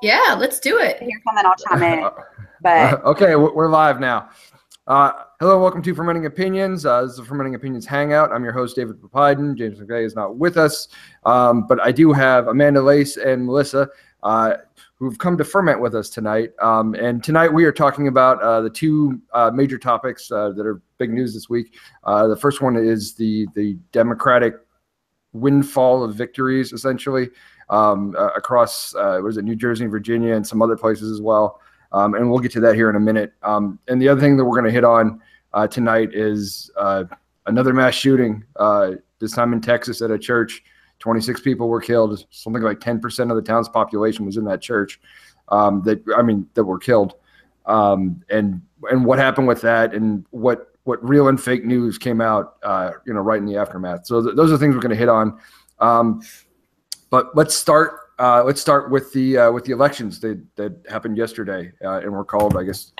Yeah, let's do it. Here's something I'll chime in. But okay, we're live now. Hello, welcome to Fermenting Opinions. This is the Fermenting Opinions Hangout. I'm your host, David Papiden. James McVeigh is not with us, but I do have Amanda Lace and Melissa who've come to ferment with us tonight. And tonight we are talking about the two major topics that are big news this week. The first one is the Democratic windfall of victories, essentially, across, New Jersey and Virginia and some other places as well. And we'll get to that here in a minute. And the other thing that we're going to hit on tonight is another mass shooting, this time in Texas at a church. 26 people were killed. Something like 10% of the town's population was in that church that were killed. And what happened with that, and what real and fake news came out, right in the aftermath. So those are the things we're going to hit on. But let's start with the elections that happened yesterday and were called, I guess,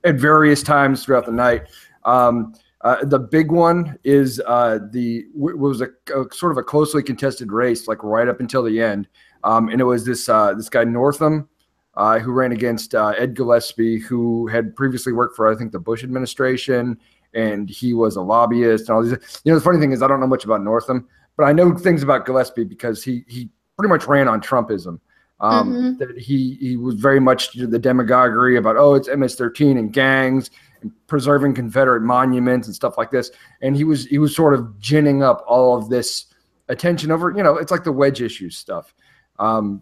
at various times throughout the night. The big one is was a sort of a closely contested race, like right up until the end, and it was this guy Northam who ran against Ed Gillespie, who had previously worked for, I think, the Bush administration, and he was a lobbyist and all these. The funny thing is I don't know much about Northam, but I know things about Gillespie because he pretty much ran on Trumpism. That he was very much the demagoguery about, it's MS-13 and gangs and preserving Confederate monuments and stuff like this. And he was sort of ginning up all of this attention over, it's like the wedge issue stuff. I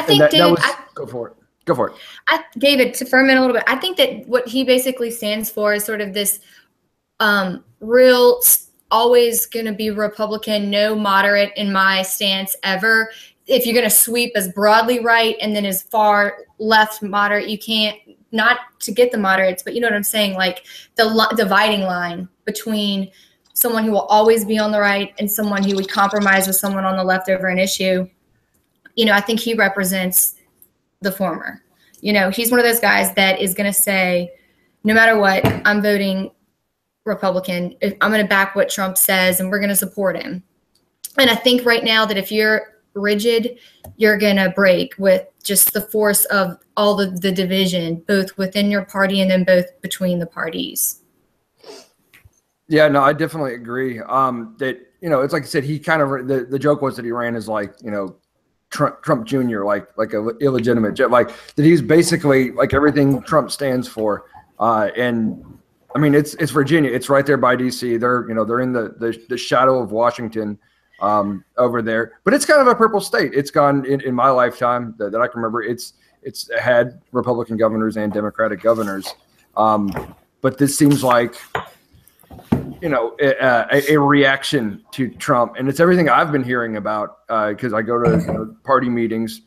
think David, go for it. David, to ferment a little bit, I think that what he basically stands for is sort of this real, always going to be Republican, no moderate in my stance ever. If you're going to sweep as broadly right and then as far left moderate, you can't, not to get the moderates, but you know what I'm saying? Like the dividing line between someone who will always be on the right and someone who would compromise with someone on the left over an issue. I think he represents the former. He's one of those guys that is going to say, no matter what, I'm voting Republican. I'm going to back what Trump says, and we're going to support him. And I think right now that if you're rigid, you're going to break with just the force of all the division, both within your party and then both between the parties. Yeah, no, I definitely agree. That, it's like I said, he kind of, the joke was that he ran as like, Trump Jr., like a illegitimate, like that he's basically like everything Trump stands for. And I mean, it's Virginia. It's right there by DC. They're in the shadow of Washington over there. But it's kind of a purple state. It's gone in my lifetime that I can remember. It's had Republican governors and Democratic governors. But this seems like a reaction to Trump, and it's everything I've been hearing about because I go to party meetings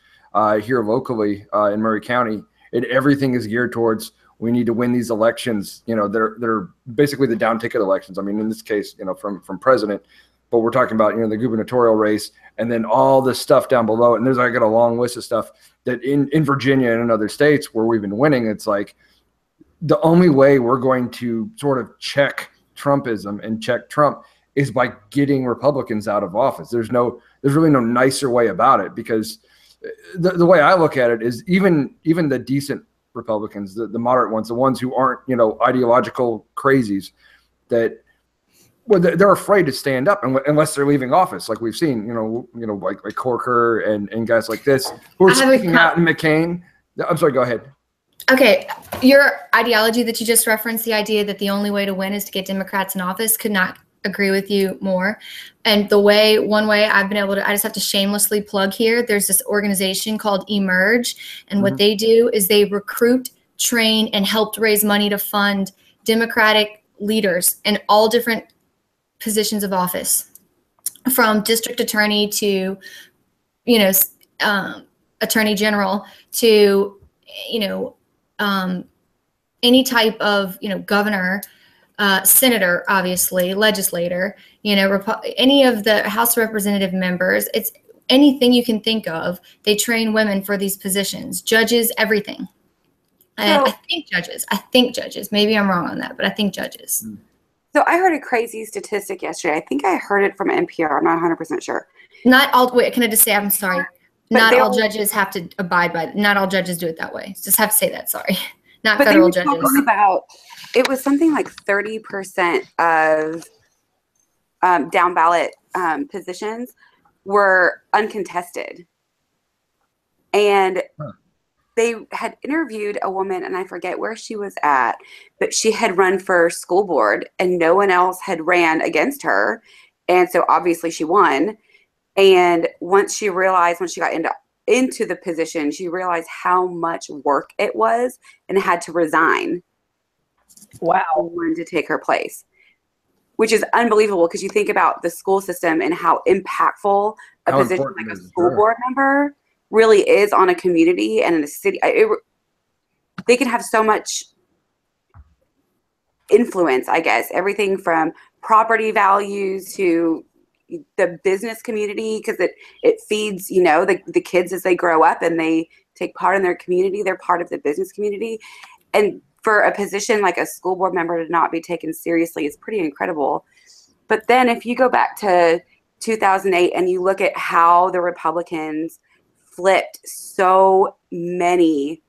here locally in Murray County, and everything is geared towards, we need to win these elections. They're basically the down ticket elections. I mean, in this case, from president, but we're talking about, the gubernatorial race and then all this stuff down below. And I got a long list of stuff that in Virginia and in other states where we've been winning, it's like the only way we're going to sort of check Trumpism and check Trump is by getting Republicans out of office. There's really no nicer way about it, because the way I look at it is even the decent Republicans, the moderate ones, the ones who aren't, ideological crazies, that they're afraid to stand up unless they're leaving office, like we've seen, like Corker and guys like this who are speaking out in McCain. I'm sorry, go ahead. Okay, your ideology that you just referenced, the idea that the only way to win is to get Democrats in office, could not agree with you more. And one way I've been able to, I just have to shamelessly plug here, there's this organization called Emerge, and what they do is they recruit, train, and help raise money to fund Democratic leaders in all different positions of office, from district attorney to, attorney general to, any type of, governor, senator, obviously, legislator, any of the House of Representative members. It's anything you can think of. They train women for these positions, judges, everything. And I think judges. Maybe I'm wrong on that, but I think judges. So I heard a crazy statistic yesterday. I think I heard it from NPR. I'm not 100% sure. Not all. Wait, can I just say, I'm sorry. not all judges have to abide by. Not all judges do it that way. Just have to say that. Sorry, not federal judges. It was something like 30% of down ballot positions were uncontested, and they had interviewed a woman, and I forget where she was at, but she had run for school board, and no one else had ran against her, and so obviously she won. And once she got into the position, she realized how much work it was and had to resign. Wow. One to take her place, which is unbelievable because you think about the school system and how impactful a position like a school board member really is on a community and in a city. They can have so much influence, I guess, everything from property values to the business community, because it feeds, the kids as they grow up and they take part in their community. They're part of the business community. And for a position like a school board member to not be taken seriously is pretty incredible. But then if you go back to 2008 and you look at how the Republicans flipped so many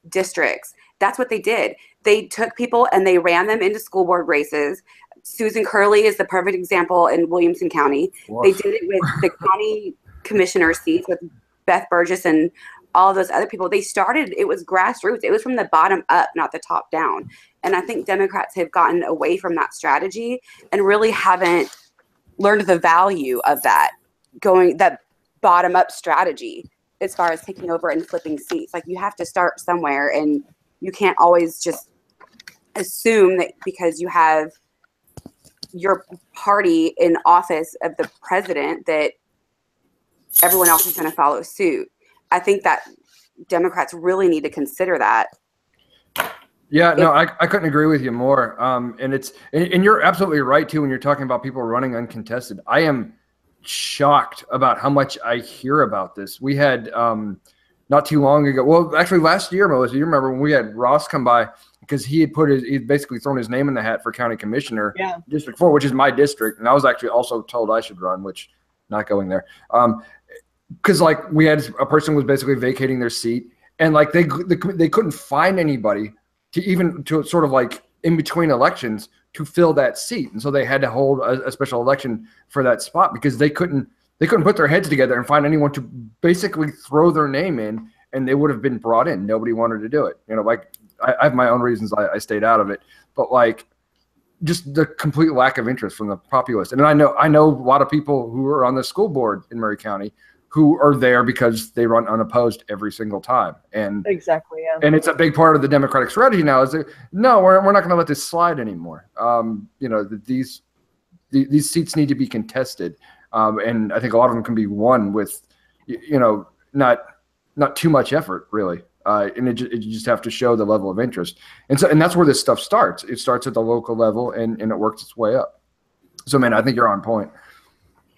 districts, that's what they did. They took people and they ran them into school board races. Susan Curley is the perfect example in Williamson County. Woof. They did it with the county commissioner seats with Beth Burgess and all of those other people. It was grassroots. It was from the bottom up, not the top down. And I think Democrats have gotten away from that strategy and really haven't learned the value of that bottom up strategy as far as taking over and flipping seats. Like, you have to start somewhere, and you can't always just assume that because you have your party in office of the president that everyone else is going to follow suit. I think that Democrats really need to consider that. Yeah, no, I couldn't agree with you more. And you're absolutely right too when you're talking about people running uncontested. I am shocked about how much I hear about this. We had not too long ago, well, actually last year, Melissa, you remember when we had Ross come by because he'd basically thrown his name in the hat for county commissioner, District 4, which is my district, and I was actually also told I should run, which not going there. Because like we had a person was basically vacating their seat, and like they couldn't find anybody to sort of like in between elections to fill that seat, and so they had to hold a special election for that spot because they couldn't put their heads together and find anyone to basically throw their name in, and they would have been brought in. Nobody wanted to do it. Like I have my own reasons I stayed out of it, but like just the complete lack of interest from the populace. And I know a lot of people who are on the school board in Murray County who are there because they run unopposed every single time. And exactly, yeah. And it's a big part of the Democratic strategy now is that, no, we're not going to let this slide anymore. These seats need to be contested. And I think a lot of them can be won with, not too much effort, really. And you just have to show the level of interest. And that's where this stuff starts. It starts at the local level and it works its way up. So, man, I think you're on point.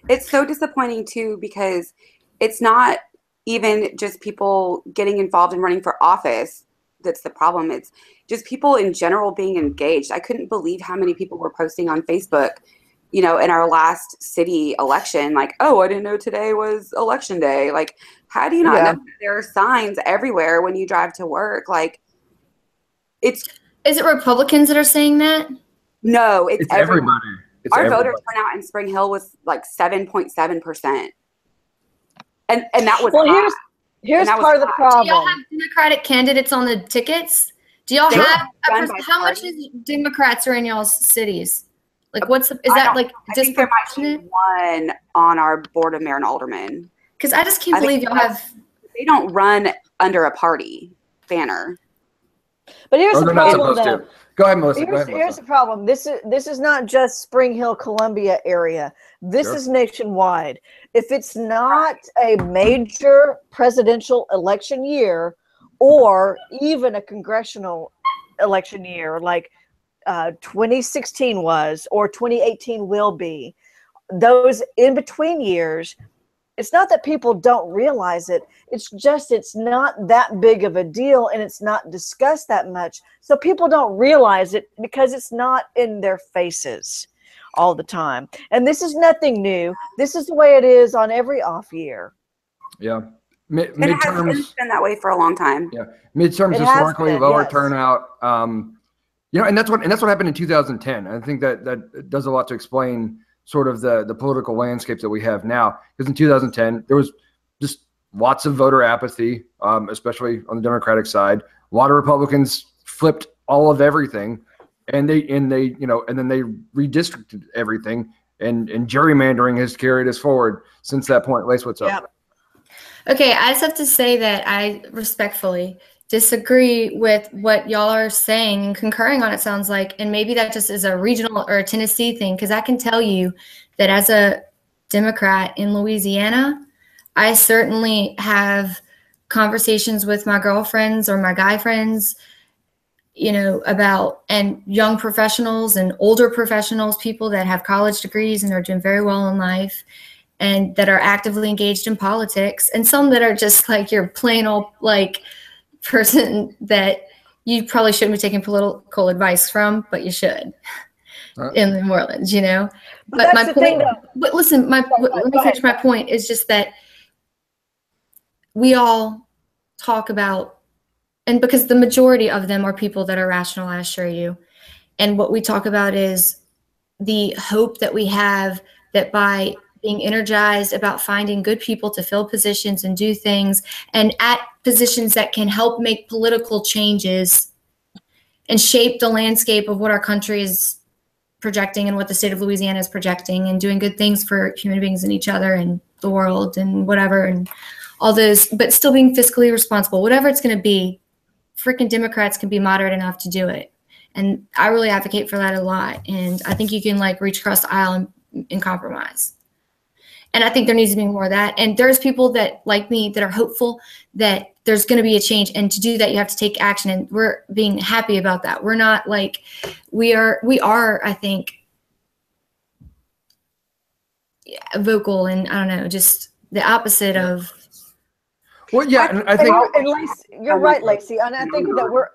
It's so disappointing, too, because it's not even just people getting involved in running for office that's the problem. It's just people in general being engaged. I couldn't believe how many people were posting on Facebook, in our last city election, like, oh, I didn't know today was election day. Like, how do you not know that there are signs everywhere when you drive to work? Like, Is it Republicans that are saying that? No, it's everybody. Our voter turnout in Spring Hill was like 7.7%. And that was here's part of the problem. Do y'all have Democratic candidates on the tickets? Do y'all have how much is Democrats are in y'all's cities? Like is that like disproportionate? One on our board of mayor and aldermen. Because I just can't believe y'all have. They don't run under a party banner. But here's the problem, though. Go ahead, Melissa. Here's the problem. This is not just Spring Hill, Columbia area. This is nationwide. If it's not a major presidential election year or even a congressional election year like 2016 was or 2018 will be, those in between years, it's not that people don't realize it. It's just it's not that big of a deal and it's not discussed that much. So people don't realize it because it's not in their faces all the time. And this is nothing new. This is the way it is on every off year. Yeah. midterms. It's been that way for a long time. Yeah, midterms historically lower turnout. And that's what happened in 2010. I think that does a lot to explain sort of the political landscape that we have now. Because in 2010 there was just lots of voter apathy, especially on the Democratic side. A lot of Republicans flipped all of everything, and then they redistricted everything, and gerrymandering has carried us forward since that point. Lace, what's up? Okay, I just have to say that I respectfully disagree with what y'all are saying and concurring on, it sounds like, and maybe that just is a regional or a Tennessee thing, because I can tell you that as a Democrat in Louisiana, I certainly have conversations with my girlfriends or my guy friends, about, and young professionals and older professionals, people that have college degrees and are doing very well in life and that are actively engaged in politics, and some that are just like your plain old person that you probably shouldn't be taking political advice from, but you should in New Orleans, But my point, but listen, let me finish my point is just that we all talk about, and because the majority of them are people that are rational, I assure you. And what we talk about is the hope that we have that by being energized about finding good people to fill positions and do things, and at positions that can help make political changes and shape the landscape of what our country is projecting and what the state of Louisiana is projecting, and doing good things for human beings and each other and the world and whatever, and all those, but still being fiscally responsible, whatever it's going to be, freaking Democrats can be moderate enough to do it. And I really advocate for that a lot. And I think you can reach across the aisle and compromise. And I think there needs to be more of that. And there's people that, like me, that are hopeful that there's going to be a change. And to do that, you have to take action. And we're being happy about that. We're not we are, I think, vocal and I don't know, just the opposite of. Well, yeah, and I think you're right, Lacey. And I think that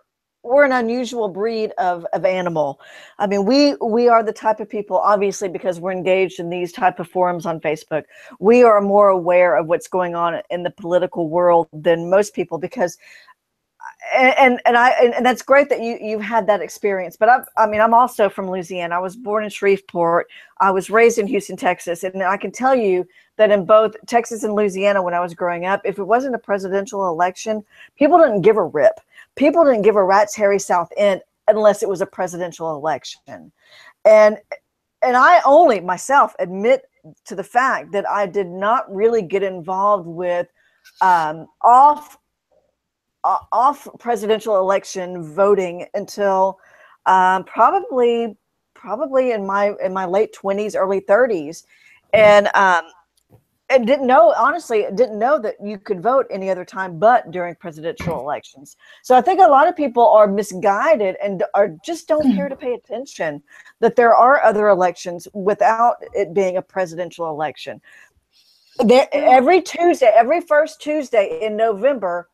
we're an unusual breed of animal. I mean, we are the type of people, obviously, because we're engaged in these type of forums on Facebook. We are more aware of what's going on in the political world than most people, because, and that's great that you've had that experience. But I'm also from Louisiana. I was born in Shreveport. I was raised in Houston, Texas, and I can tell you that in both Texas and Louisiana, when I was growing up, if it wasn't a presidential election, people didn't give a rip. People didn't give a rat's hairy south end unless it was a presidential election. And I only myself admit to the fact that I did not really get involved with off presidential election voting until probably in my late 20s, early 30s. And didn't know that you could vote any other time but during presidential elections. So I think a lot of people are misguided and just don't care to pay attention that there are other elections without it being a presidential election. Every first Tuesday in November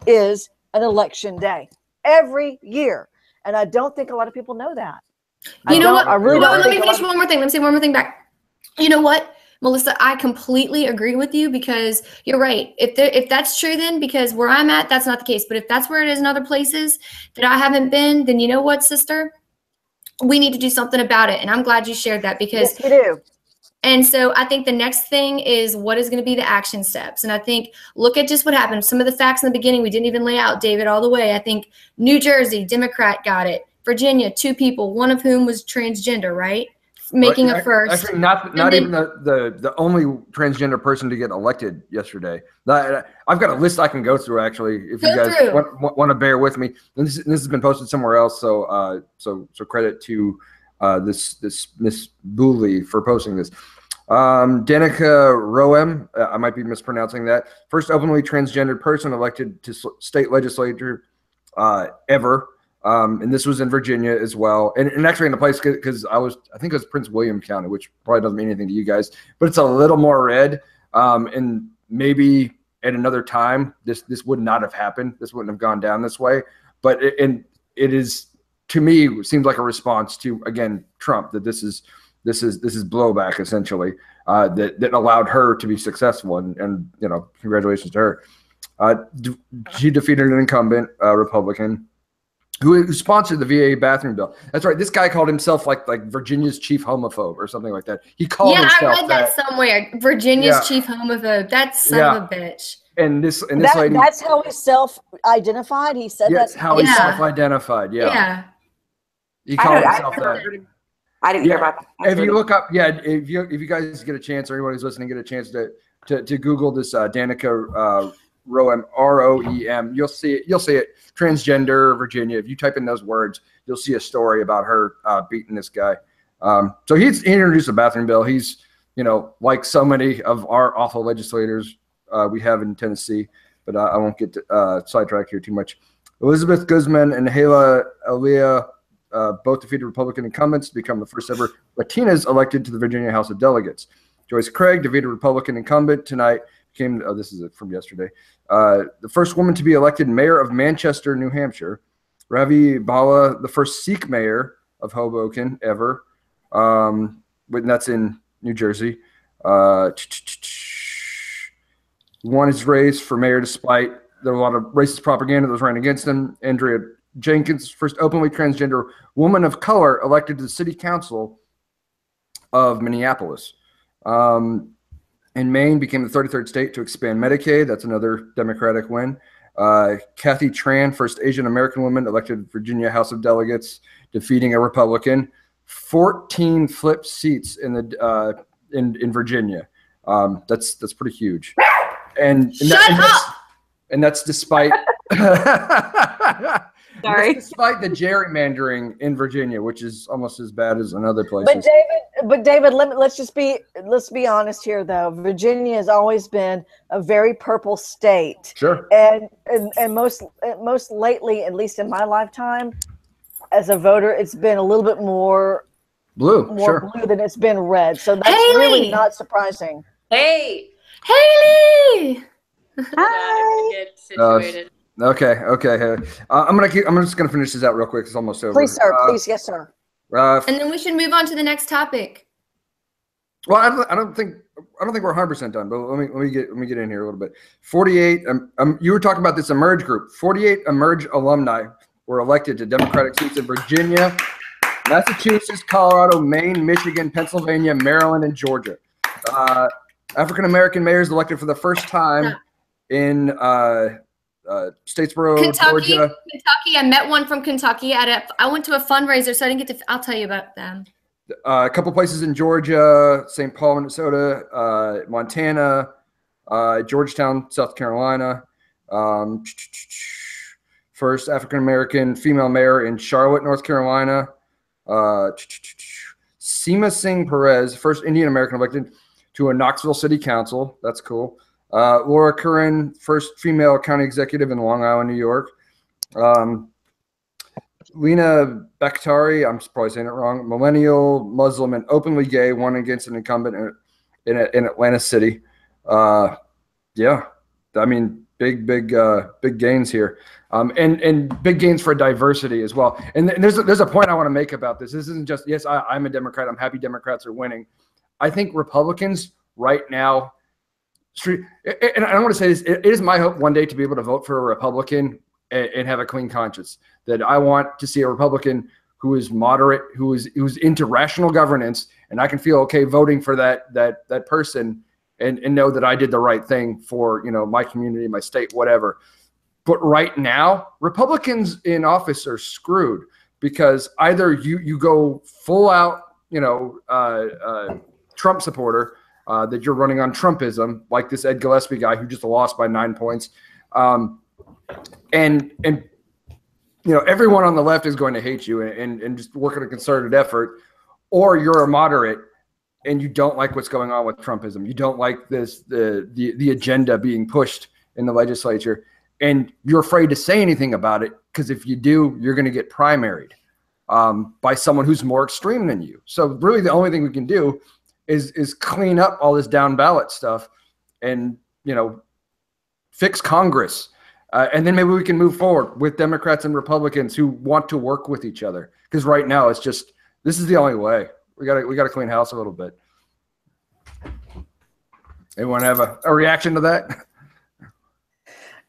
is an election day every year. And I don't think a lot of people know that. You know what? I really don't. Let me finish one more thing. Let me say one more thing back. You know what, Melissa, I completely agree with you, because you're right. If that's true, then because where I'm at, that's not the case. But if that's where it is in other places that I haven't been, then you know what, sister? We need to do something about it. And I'm glad you shared that, because yes, we do. And so I think the next thing is what is going to be the action steps. And I think look at just what happened. Some of the facts in the beginning we didn't even lay out, David, all the way. I think New Jersey, Democrat got it. Virginia, 2 people, one of whom was transgender, right? Making a first. Actually, not even the only transgender person to get elected yesterday. I've got a list I can go through, actually, if you guys want to bear with me. And this has been posted somewhere else, so credit to this Miss Booley for posting this. Danica Roem, I might be mispronouncing that. First openly transgendered person elected to state legislature ever. And this was in Virginia as well, and actually in a place, because I think it was Prince William County, which probably doesn't mean anything to you guys, but it's a little more red. And maybe at another time this would not have happened. This wouldn't have gone down this way. But it is, to me, seems like a response to, again, Trump, that this is This is blowback essentially that allowed her to be successful, and congratulations to her. She defeated an incumbent Republican who sponsored the VA bathroom bill. That's right. This guy called himself like Virginia's chief homophobe or something like that. He called himself I read that somewhere. Virginia's chief homophobe. That's son of a bitch. And this lady, that's how he self-identified. He said that's that. how he self-identified. Yeah. He called himself that. I didn't hear about that. If you look up, if you guys get a chance, or anyone who's listening get a chance to Google this Danica Roem, ROEM, you'll see it. Transgender Virginia. If you type in those words, you'll see a story about her beating this guy. So he introduced a bathroom bill. He's like so many of our awful legislators we have in Tennessee, but I won't get sidetracked here too much. Elizabeth Guzman and Hala Elia both defeated Republican incumbents to become the first ever Latinas elected to the Virginia House of Delegates. Joyce Craig defeated Republican incumbent tonight. This is from yesterday. The first woman to be elected mayor of Manchester, New Hampshire. Ravi Bala, the first Sikh mayor of Hoboken ever. And that's in New Jersey. Won his race for mayor despite there were a lot of racist propaganda that was ran against him. Andrea Jenkins, first openly transgender woman of color elected to the city council of Minneapolis. In Maine, became the 33rd state to expand Medicaid. That's another Democratic win. Kathy Tran, first Asian American woman elected Virginia House of Delegates, defeating a Republican. 14 flipped seats in the in Virginia. That's pretty huge. And that's despite Sorry. That's despite the gerrymandering in Virginia, which is almost as bad as in other places. But David, let's be honest here though. Virginia has always been a very purple state. Sure. And most lately, at least in my lifetime, as a voter, it's been a little bit more blue than it's been red. So that's really not surprising. Haley. Hi. Get situated. Okay. I'm just gonna finish this out real quick. It's almost over. Please, sir. Please, yes, sir. And then we should move on to the next topic. Well, I don't think we're 100% done, but let me get in here a little bit. 48. You were talking about this Emerge group. 48 Emerge alumni were elected to Democratic seats in Virginia, Massachusetts, Colorado, Maine, Michigan, Pennsylvania, Maryland, and Georgia. African American mayors elected for the first time in Statesboro, Kentucky. Georgia. Kentucky. I met one from Kentucky. I went to a fundraiser, so I didn't get to. I'll tell you about them. A couple places in Georgia, St. Paul, Minnesota, Montana, Georgetown, South Carolina. First African American female mayor in Charlotte, North Carolina. Seema Singh Perez, first Indian American elected to a Knoxville City Council. That's cool. Laura Curran, first female county executive in Long Island, New York. Lena Bakhtari, I'm probably saying it wrong, millennial, Muslim, and openly gay, won against an incumbent in Atlanta City. Yeah, I mean, big gains here, and big gains for diversity as well. And there's a point I want to make about this. This isn't just, yes, I'm a Democrat. I'm happy Democrats are winning. I think Republicans right now, and I want to say this, it is my hope one day to be able to vote for a Republican and have a clean conscience. That I want to see a Republican who is moderate, who's into rational governance, and I can feel okay voting for that person and know that I did the right thing for my community, my state, whatever. But right now, Republicans in office are screwed because either you go full out Trump supporter, that you're running on Trumpism, like this Ed Gillespie guy who just lost by 9 points. And everyone on the left is going to hate you and just work at a concerted effort, or you're a moderate and you don't like what's going on with Trumpism. You don't like the agenda being pushed in the legislature, and you're afraid to say anything about it because if you do, you're going to get primaried by someone who's more extreme than you. So really the only thing we can do is clean up all this down ballot stuff and fix Congress. And then maybe we can move forward with Democrats and Republicans who want to work with each other. Because right now it's just, this is the only way. We gotta clean house a little bit. Anyone have a reaction to that?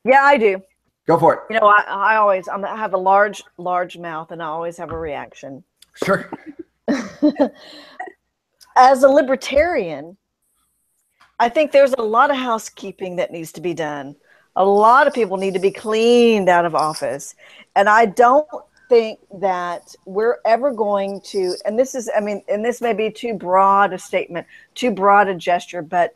Yeah, I do. Go for it. You know, I have a large mouth, and I always have a reaction. Sure. As a libertarian, I think there's a lot of housekeeping that needs to be done. A lot of people need to be cleaned out of office. And I don't think that we're ever going to, and this is, I mean, and this may be too broad a statement, too broad a gesture, but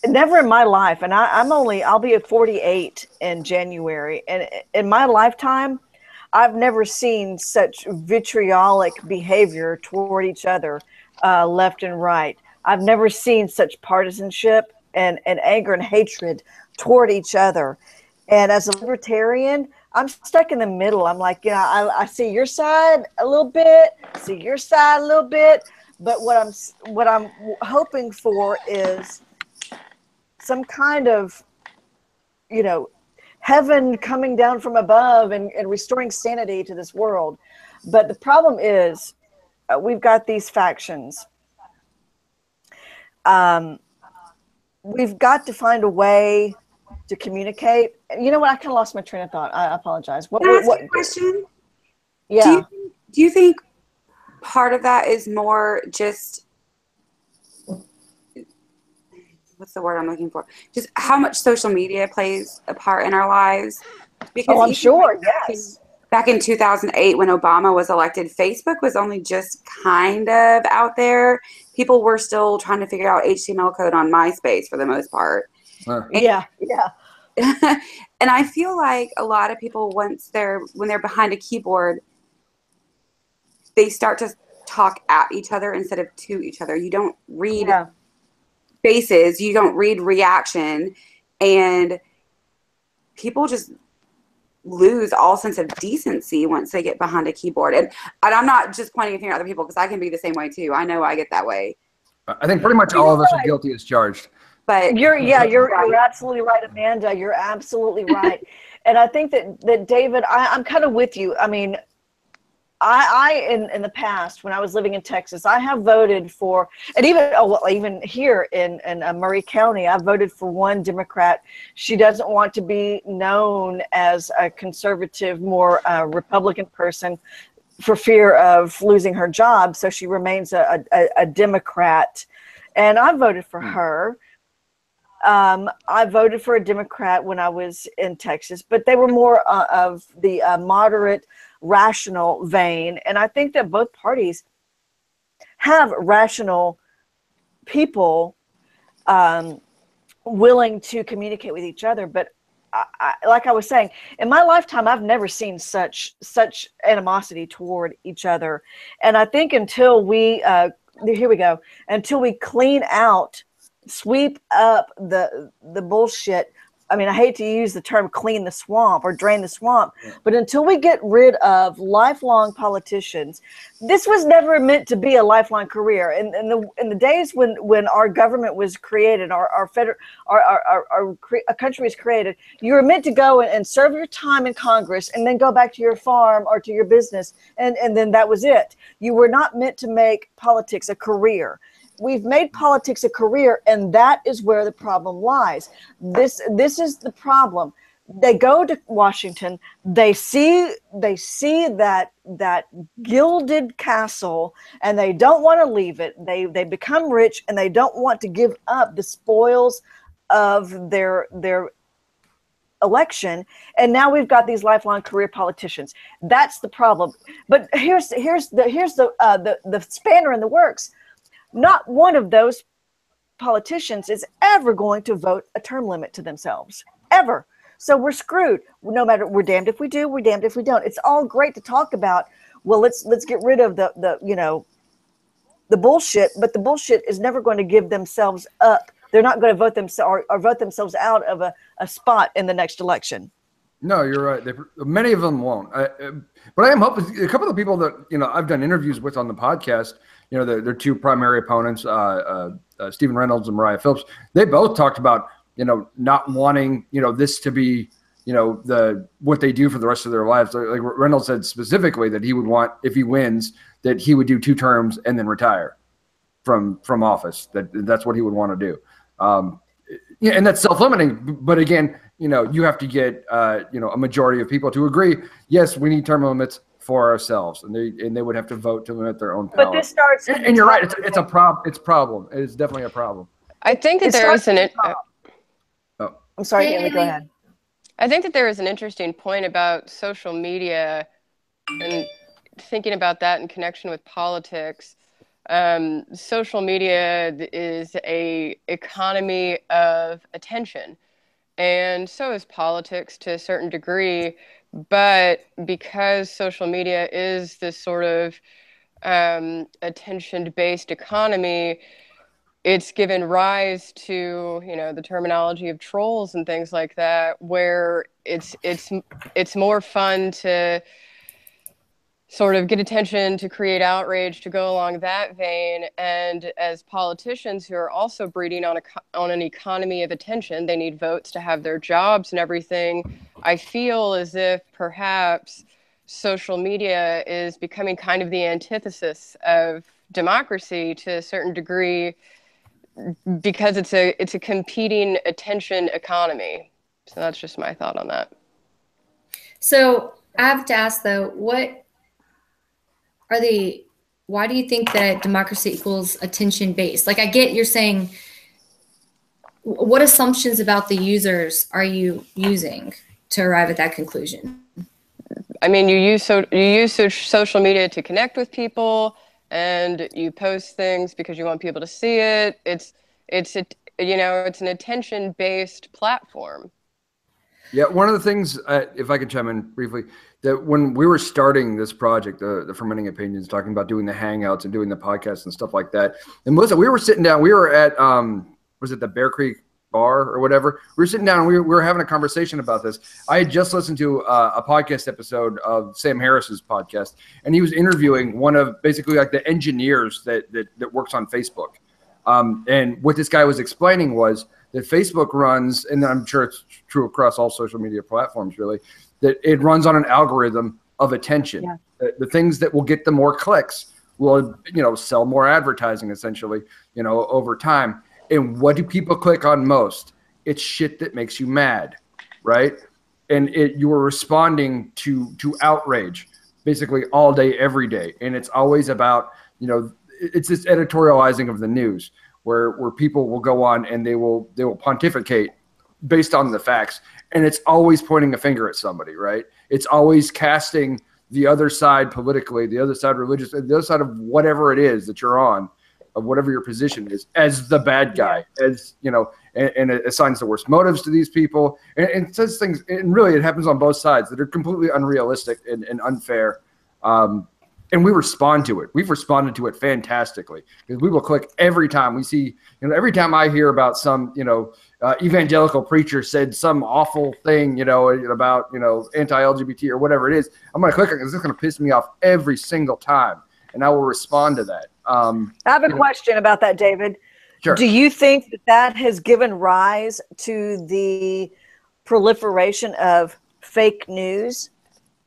never in my life, and I'll be at 48 in January, and in my lifetime, I've never seen such vitriolic behavior toward each other, left and right. I've never seen such partisanship and anger and hatred toward each other. And as a libertarian, I'm stuck in the middle. I'm like, I see your side a little bit, see your side a little bit, but what I'm hoping for is some kind of, heaven coming down from above and restoring sanity to this world. But the problem is we've got these factions. We've got to find a way to communicate. You know what? I kind of lost my train of thought. I apologize. Can I ask you a question? Yeah. Do you think part of that is more just, what's the word I'm looking for? Just how much social media plays a part in our lives? Because I'm sure, yes. Back in 2008, when Obama was elected, Facebook was only just kind of out there. People were still trying to figure out HTML code on MySpace for the most part. Yeah. And I feel like a lot of people, when they're behind a keyboard, they start to talk at each other instead of to each other. You don't read faces, you don't read reaction, and people just lose all sense of decency once they get behind a keyboard. And I'm not just pointing a finger at other people, because I can be the same way too. I know I get that way. I think pretty much all of us are guilty as charged. But you're absolutely right, Amanda. You're absolutely right. And I think that David, I'm kind of with you. I mean, I in the past, when I was living in Texas, I have voted for, and even here in Murray County, I voted for one Democrat. She doesn't want to be known as a conservative, more Republican person for fear of losing her job. So she remains a Democrat. And I voted for her. I voted for a Democrat when I was in Texas, but they were more of the moderate, rational vein. And I think that both parties have rational people willing to communicate with each other. But like I was saying, in my lifetime, I've never seen such animosity toward each other. And I think until we clean out, sweep up the bullshit. I mean, I hate to use the term clean the swamp or drain the swamp, but until we get rid of lifelong politicians, this was never meant to be a lifelong career. In the days when our government was created, our country was created, you were meant to go and serve your time in Congress and then go back to your farm or to your business, and then that was it. You were not meant to make politics a career. We've made politics a career, and that is where the problem lies. This is the problem. They go to Washington, they see that gilded castle, and they don't want to leave it. They become rich, and they don't want to give up the spoils of their election. And now we've got these lifelong career politicians. That's the problem. But here's the spanner in the works. Not one of those politicians is ever going to vote a term limit to themselves, ever. So we're screwed. No matter, we're damned if we do, we're damned if we don't. It's all great to talk about. Well, let's get rid of the bullshit, but the bullshit is never going to give themselves up. They're not going to vote themselves or vote themselves out of a spot in the next election. No, you're right. Many of them won't. But I am hoping a couple of the people that I've done interviews with on the podcast. Their two primary opponents, Stephen Reynolds and Mariah Phillips. They both talked about not wanting this to be what they do for the rest of their lives. Like Reynolds said specifically that he would want, if he wins, that he would do 2 terms and then retire from office. That's what he would want to do. And that's self-limiting. But again, you have to get a majority of people to agree. Yes, we need term limits for ourselves, and they would have to vote to limit their own power. But this starts. And you're right. It's a problem. It's a problem. It is definitely a problem. I think that there is an. I'm sorry, Haley. Go ahead. I think that there is an interesting point about social media and thinking about that in connection with politics. Social media is a economy of attention, and so is politics to a certain degree. But because social media is this sort of attention-based economy, it's given rise to, the terminology of trolls and things like that, where it's more fun to sort of get attention, to create outrage, to go along that vein. And as politicians who are also breeding on an economy of attention, they need votes to have their jobs and everything. I feel as if perhaps social media is becoming kind of the antithesis of democracy to a certain degree, because it's a competing attention economy. So that's just my thought on that. So I have to ask though, why do you think that democracy equals attention based? Like, I get you're saying, what assumptions about the users are you using to arrive at that conclusion? I mean, you use social media to connect with people, and you post things because you want people to see it. It's an attention-based platform. Yeah, one of the things, if I could chime in briefly, that when we were starting this project, the Fermenting Opinions, talking about doing the Hangouts and doing the podcasts and stuff like that, and Melissa, we were sitting down, we were at, was it the Bear Creek Bar or whatever? We were sitting down and we were having a conversation about this. I had just listened to a podcast episode of Sam Harris's podcast, and he was interviewing one of basically like the engineers that works on Facebook. And what this guy was explaining was that Facebook runs, and I'm sure it's true across all social media platforms really, that it runs on an algorithm of attention. Yeah. The things that will get the more clicks will, sell more advertising essentially, over time. And what do people click on most? It's shit that makes you mad, right? And you are responding to outrage basically all day, every day. And it's always about, it's this editorializing of the news where people will go on and they will pontificate based on the facts. And it's always pointing a finger at somebody, right? It's always casting the other side politically, the other side religious, the other side of whatever it is that you're on, of whatever your position is, as the bad guy, as, and it assigns the worst motives to these people. And it says things, and really it happens on both sides that are completely unrealistic and unfair. And we respond to it. We've responded to it fantastically, because we will click every time we see, every time I hear about some, evangelical preacher said some awful thing, about, anti-LGBT or whatever it is, I'm going to click it because it's going to piss me off every single time. And I will respond to that. I have a question about that, David. Sure. Do you think that has given rise to the proliferation of fake news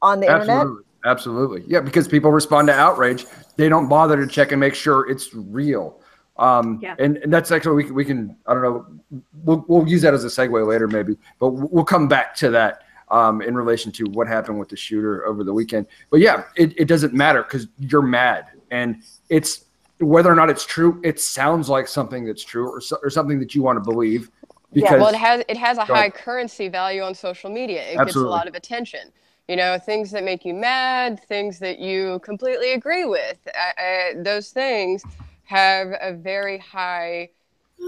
on the internet? Absolutely. Yeah, because people respond to outrage. They don't bother to check and make sure it's real. And that's actually, we can, I don't know, we'll use that as a segue later maybe, but we'll come back to that in relation to what happened with the shooter over the weekend. But yeah, it doesn't matter because you're mad, and it's whether or not it's true. It sounds like something that's true or something that you want to believe. Because, well, it has a high currency value on social media. It gets a lot of attention. Things that make you mad, things that you completely agree with. Those things have a very high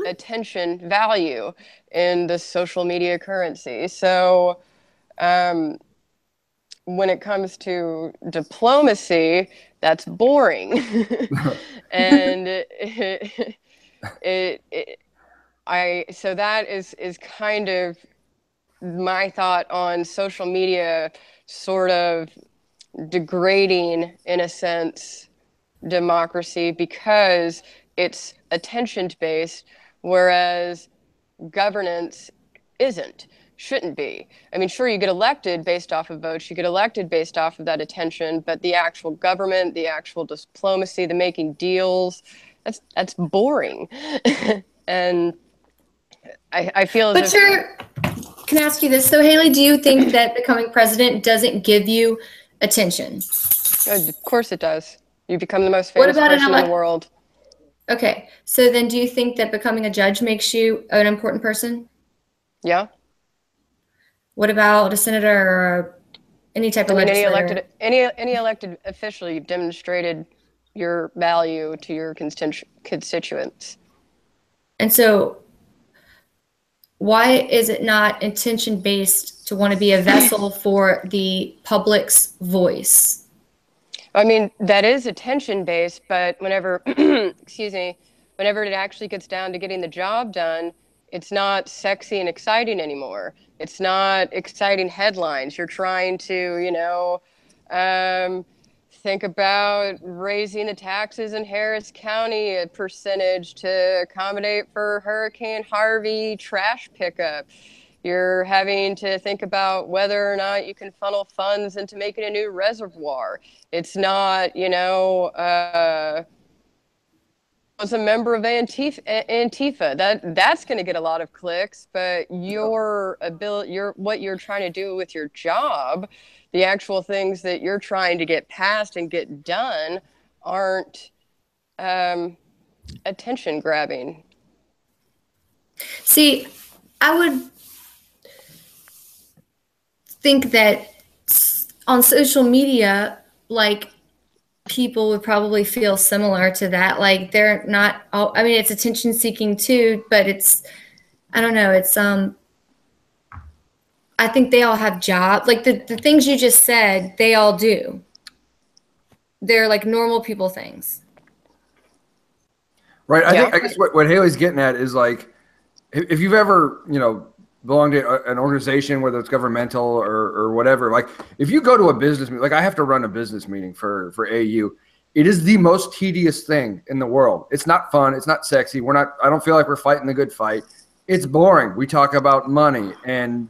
attention value in the social media currency. So when it comes to diplomacy, that's boring. And so that is kind of my thought on social media sort of degrading, in a sense, democracy, because it's attention-based, whereas governance shouldn't be. I mean, sure, you get elected based off of votes, you get elected based off of that attention, but the actual government, the actual diplomacy, the making deals, that's boring. And I feel as can I ask you this? So, Haley, do you think that becoming president doesn't give you attention? Of course it does. You become the most famous person in the world. Okay. So then do you think that becoming a judge makes you an important person? Yeah. What about a senator or any type of legislator? Any elected official, you've demonstrated your value to your constituents. And so why is it not intention-based to want to be a vessel for the public's voice? I mean, that is attention-based, but whenever, whenever it actually gets down to getting the job done, it's not sexy and exciting anymore. It's not exciting headlines. You're trying to, think about raising the taxes in Harris County a percentage to accommodate for Hurricane Harvey trash pickup. You're having to think about whether or not you can funnel funds into making a new reservoir. It's not, as a member of Antifa, that's going to get a lot of clicks, but what you're trying to do with your job, the actual things that you're trying to get passed and get done aren't attention grabbing. See, I would think that on social media, like, people would probably feel similar to that. Like, they're not all, I mean, it's attention seeking too, but it's, I don't know, it's I think they all have jobs. Like the things you just said, they all do. They're like normal people things. Right. I guess what Haley's getting at is, like, if you've ever, belonged to an organization, whether it's governmental or whatever, like, if you go to a business meeting, like I have to run a business meeting for AU, it is the most tedious thing in the world. It's not fun. It's not sexy. I don't feel like we're fighting the good fight. It's boring. We talk about money and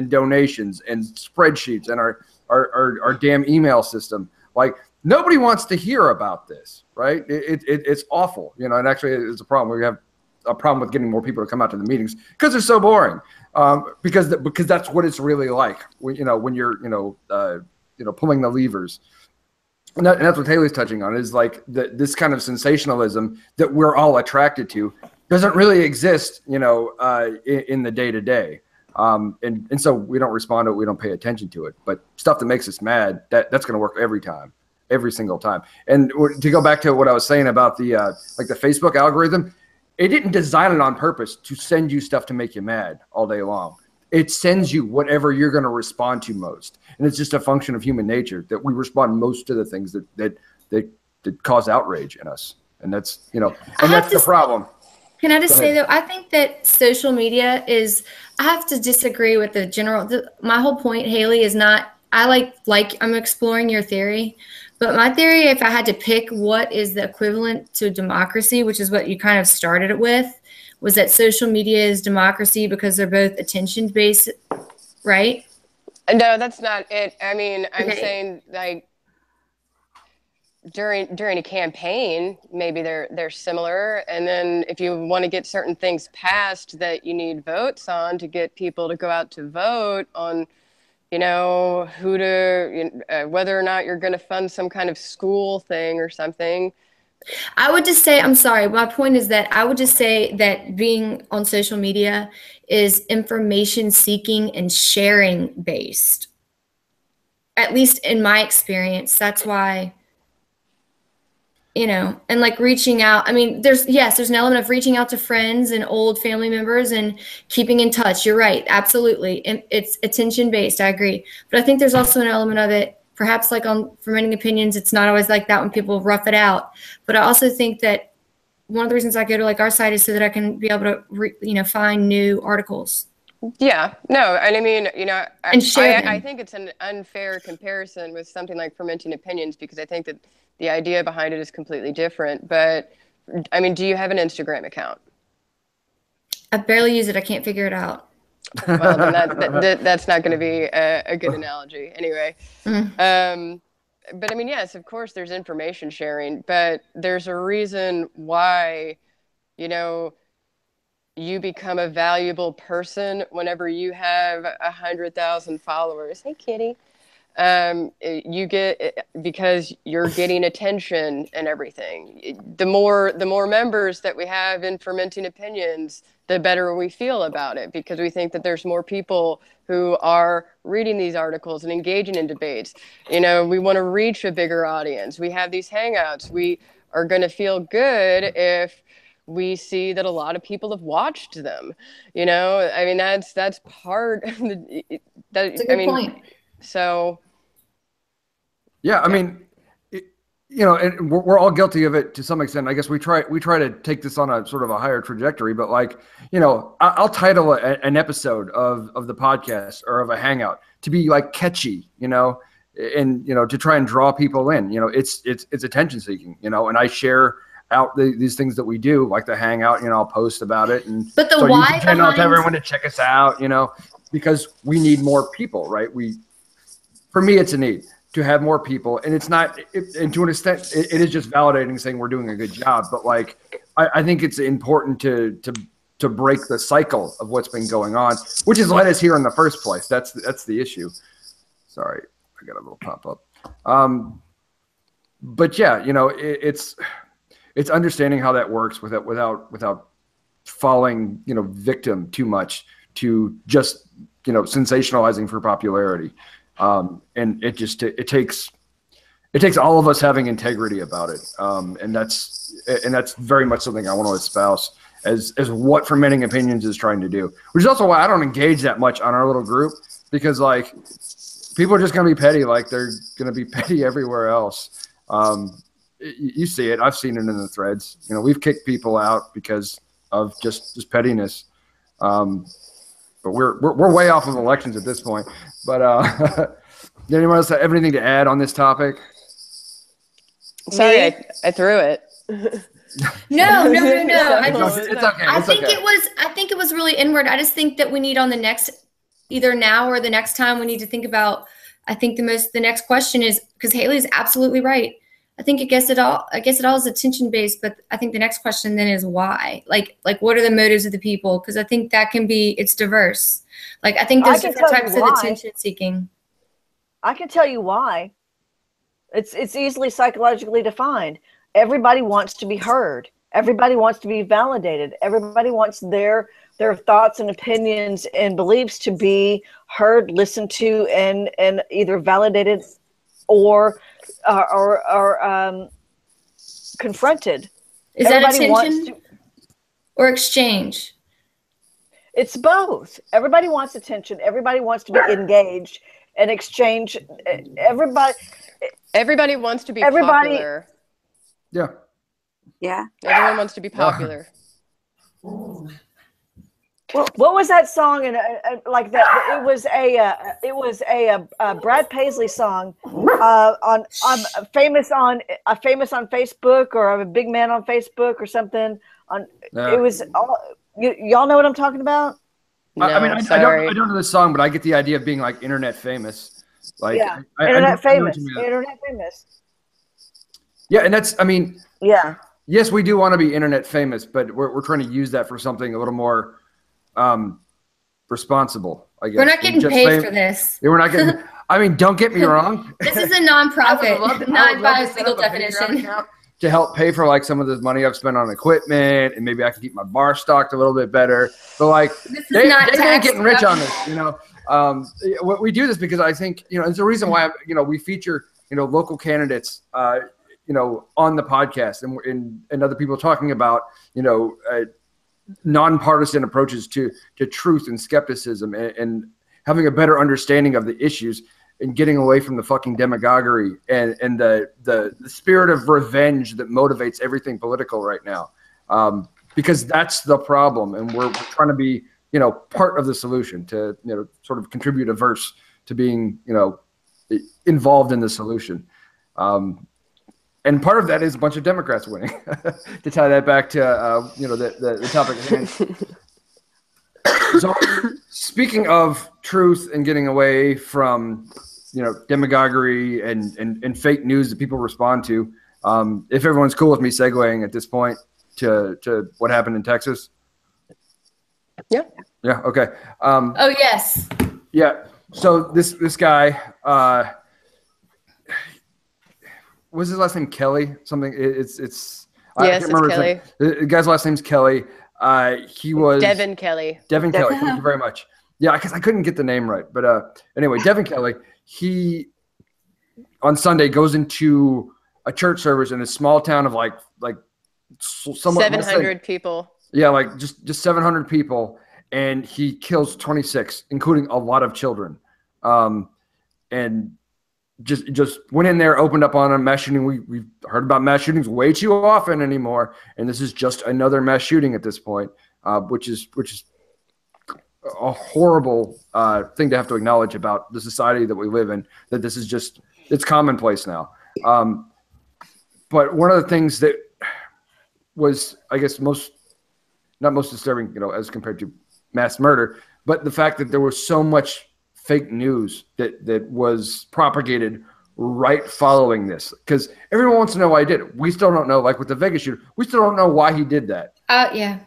donations and spreadsheets and our damn email system. Like, nobody wants to hear about this, right? It's awful, and actually it's a problem. We have a problem with getting more people to come out to the meetings because they're so boring. Because that's what it's really like when you're pulling the levers, and that's what Haley's touching on, is like this kind of sensationalism that we're all attracted to doesn't really exist in the day to day, and so we don't respond to it, we don't pay attention to it. But stuff that makes us mad, that's going to work every single time. And to go back to what I was saying about the the Facebook algorithm. It didn't design it on purpose to send you stuff to make you mad all day long. It sends you whatever you're going to respond to most. And it's just a function of human nature that we respond most to the things that cause outrage in us. And that's, and that's the problem. Can I just say, though, I think that social media is, I have to disagree with the general, my whole point, Haley, is not, I like I'm exploring your theory. But my theory, if I had to pick what is the equivalent to democracy, which is what you kind of started it with, was that social media is democracy because they're both attention-based, right? No, that's not it. I mean, I'm saying, like, during a campaign, maybe they're similar. And then if you want to get certain things passed that you need votes on to get people to go out to vote on, who to, whether or not you're going to fund some kind of school thing or something. I would just say, I'm sorry, my point is that I would just say that being on social media is information seeking and sharing based. At least in my experience, that's why, and like reaching out. I mean, there's an element of reaching out to friends and old family members and keeping in touch. You're right. Absolutely. And it's attention based. I agree. But I think there's also an element of it, perhaps like on Fermenting Opinions, it's not always like that when people rough it out. But I also think that one of the reasons I go to like our site is so that I can be able to, find new articles. Yeah, no, and I mean, and share I think it's an unfair comparison with something like Fermenting Opinions, because I think that the idea behind it is completely different. But I mean, do you have an Instagram account? I barely use it. I can't figure it out. Well, then that's not going to be a good analogy anyway. But I mean, yes, of course there's information sharing, but there's a reason why, you know, you become a valuable person whenever you have 100,000 followers. Hey, kitty. You get, because you're getting attention and everything. The more members that we have in Fermenting Opinions, the better we feel about it, because we think that there's more people who are reading these articles and engaging in debates. You know, we want to reach a bigger audience. We have these hangouts. We are going to feel good if we see that a lot of people have watched them. You know, I mean, that's part of the, That's a good point. So, yeah, I mean, you know, and we're all guilty of it to some extent. I guess we try to take this on a sort of a higher trajectory, but like, you know, I'll title an episode of the podcast or of a hangout to be like catchy, you know, and, you know, to try and draw people in. You know, it's attention seeking, you know, and I share out these things that we do, like the hangout, you know, I'll post about it. And but the so why you can tell everyone to check us out, you know, because we need more people, right? For me, it's a need to have more people, and it's not, and to an extent, it is just validating, saying we're doing a good job. But like, I think it's important to break the cycle of what's been going on, which has led us here in the first place. That's the issue. Sorry, I got a little pop up. But yeah, you know, it's understanding how that works without falling, you know, victim too much to just, you know, sensationalizing for popularity. And it takes all of us having integrity about it. And that's very much something I want to espouse as what Fermenting Opinions is trying to do, which is also why I don't engage that much on our little group, because like people are just going to be petty. Like they're going to be petty everywhere else. You see it. I've seen it in the threads. You know, we've kicked people out because of just pettiness. But we're way off of elections at this point. But did anyone else have anything to add on this topic? Sorry, I threw it. No. It's okay. I think it was really inward. I just think that we need on the next, either now or the next time, we need to think about. I think the next question is, because Haley's absolutely right. I guess it all is attention based, but I think the next question then is why. Like what are the motives of the people? Because I think that it's diverse. Like I think there's different types of attention seeking. I can tell you why. It's easily psychologically defined. Everybody wants to be heard. Everybody wants to be validated. Everybody wants their thoughts and opinions and beliefs to be heard, listened to, and either validated or confronted. Is that attention or exchange? It's both. Everybody wants attention. Everybody wants to be engaged and exchange. Everybody wants to be popular. Yeah. Yeah. Everyone wants to be popular. Well, what was that song? And like that, it was a Brad Paisley song. I'm famous on Facebook, or I'm a big man on Facebook or something. It was all. Y'all know what I'm talking about? No, I mean, I don't know the song, but I get the idea of being like internet famous. Like, yeah, internet famous. Yeah, and that's, I mean, yeah. Yes, we do want to be internet famous, but we're trying to use that for something a little more responsible, I guess. We're not getting paid for this. Yeah, we're not getting. I mean, don't get me wrong. This is a nonprofit, not by a single definition. To help pay for like some of the money I've spent on equipment, and maybe I can keep my bar stocked a little bit better. But like, they ain't getting rich on this, you know. We do this because I think, you know, it's the reason why, you know, we feature, you know, local candidates, you know, on the podcast, and other people talking about, you know, nonpartisan approaches to truth and skepticism, and having a better understanding of the issues, and getting away from the fucking demagoguery and the spirit of revenge that motivates everything political right now. Because that's the problem. And we're trying to be, you know, part of the solution, to, you know, sort of contribute a verse to being, you know, involved in the solution. And part of that is a bunch of Democrats winning. To tie that back to, you know, the topic at hand. So speaking of truth and getting away from, demagoguery and fake news that people respond to, if everyone's cool with me segueing at this point to what happened in Texas. Yeah. Yeah. Okay. Oh, yes. Yeah. So this guy, was his last name Kelly? Something. Yes, it's Kelly. The guy's last name's Kelly. He was Devin Kelly. Devin Kelly. Thank you very much. Yeah, because I couldn't get the name right. But anyway, Devin Kelly. He on Sunday goes into a church service in a small town of like somewhat 700 people. Yeah, like just 700 people, and he kills 26, including a lot of children. And just went in there, opened up on a mass shooting. We've heard about mass shootings way too often anymore, and this is just another mass shooting at this point, which is a horrible thing to have to acknowledge about the society that we live in, that this is just, it's commonplace now. But one of the things that was, I guess, not most disturbing, as compared to mass murder, but the fact that there was so much fake news that was propagated right following this, because everyone wants to know why he did it. We still don't know, like with the Vegas shooter, we still don't know why he did that. Yeah.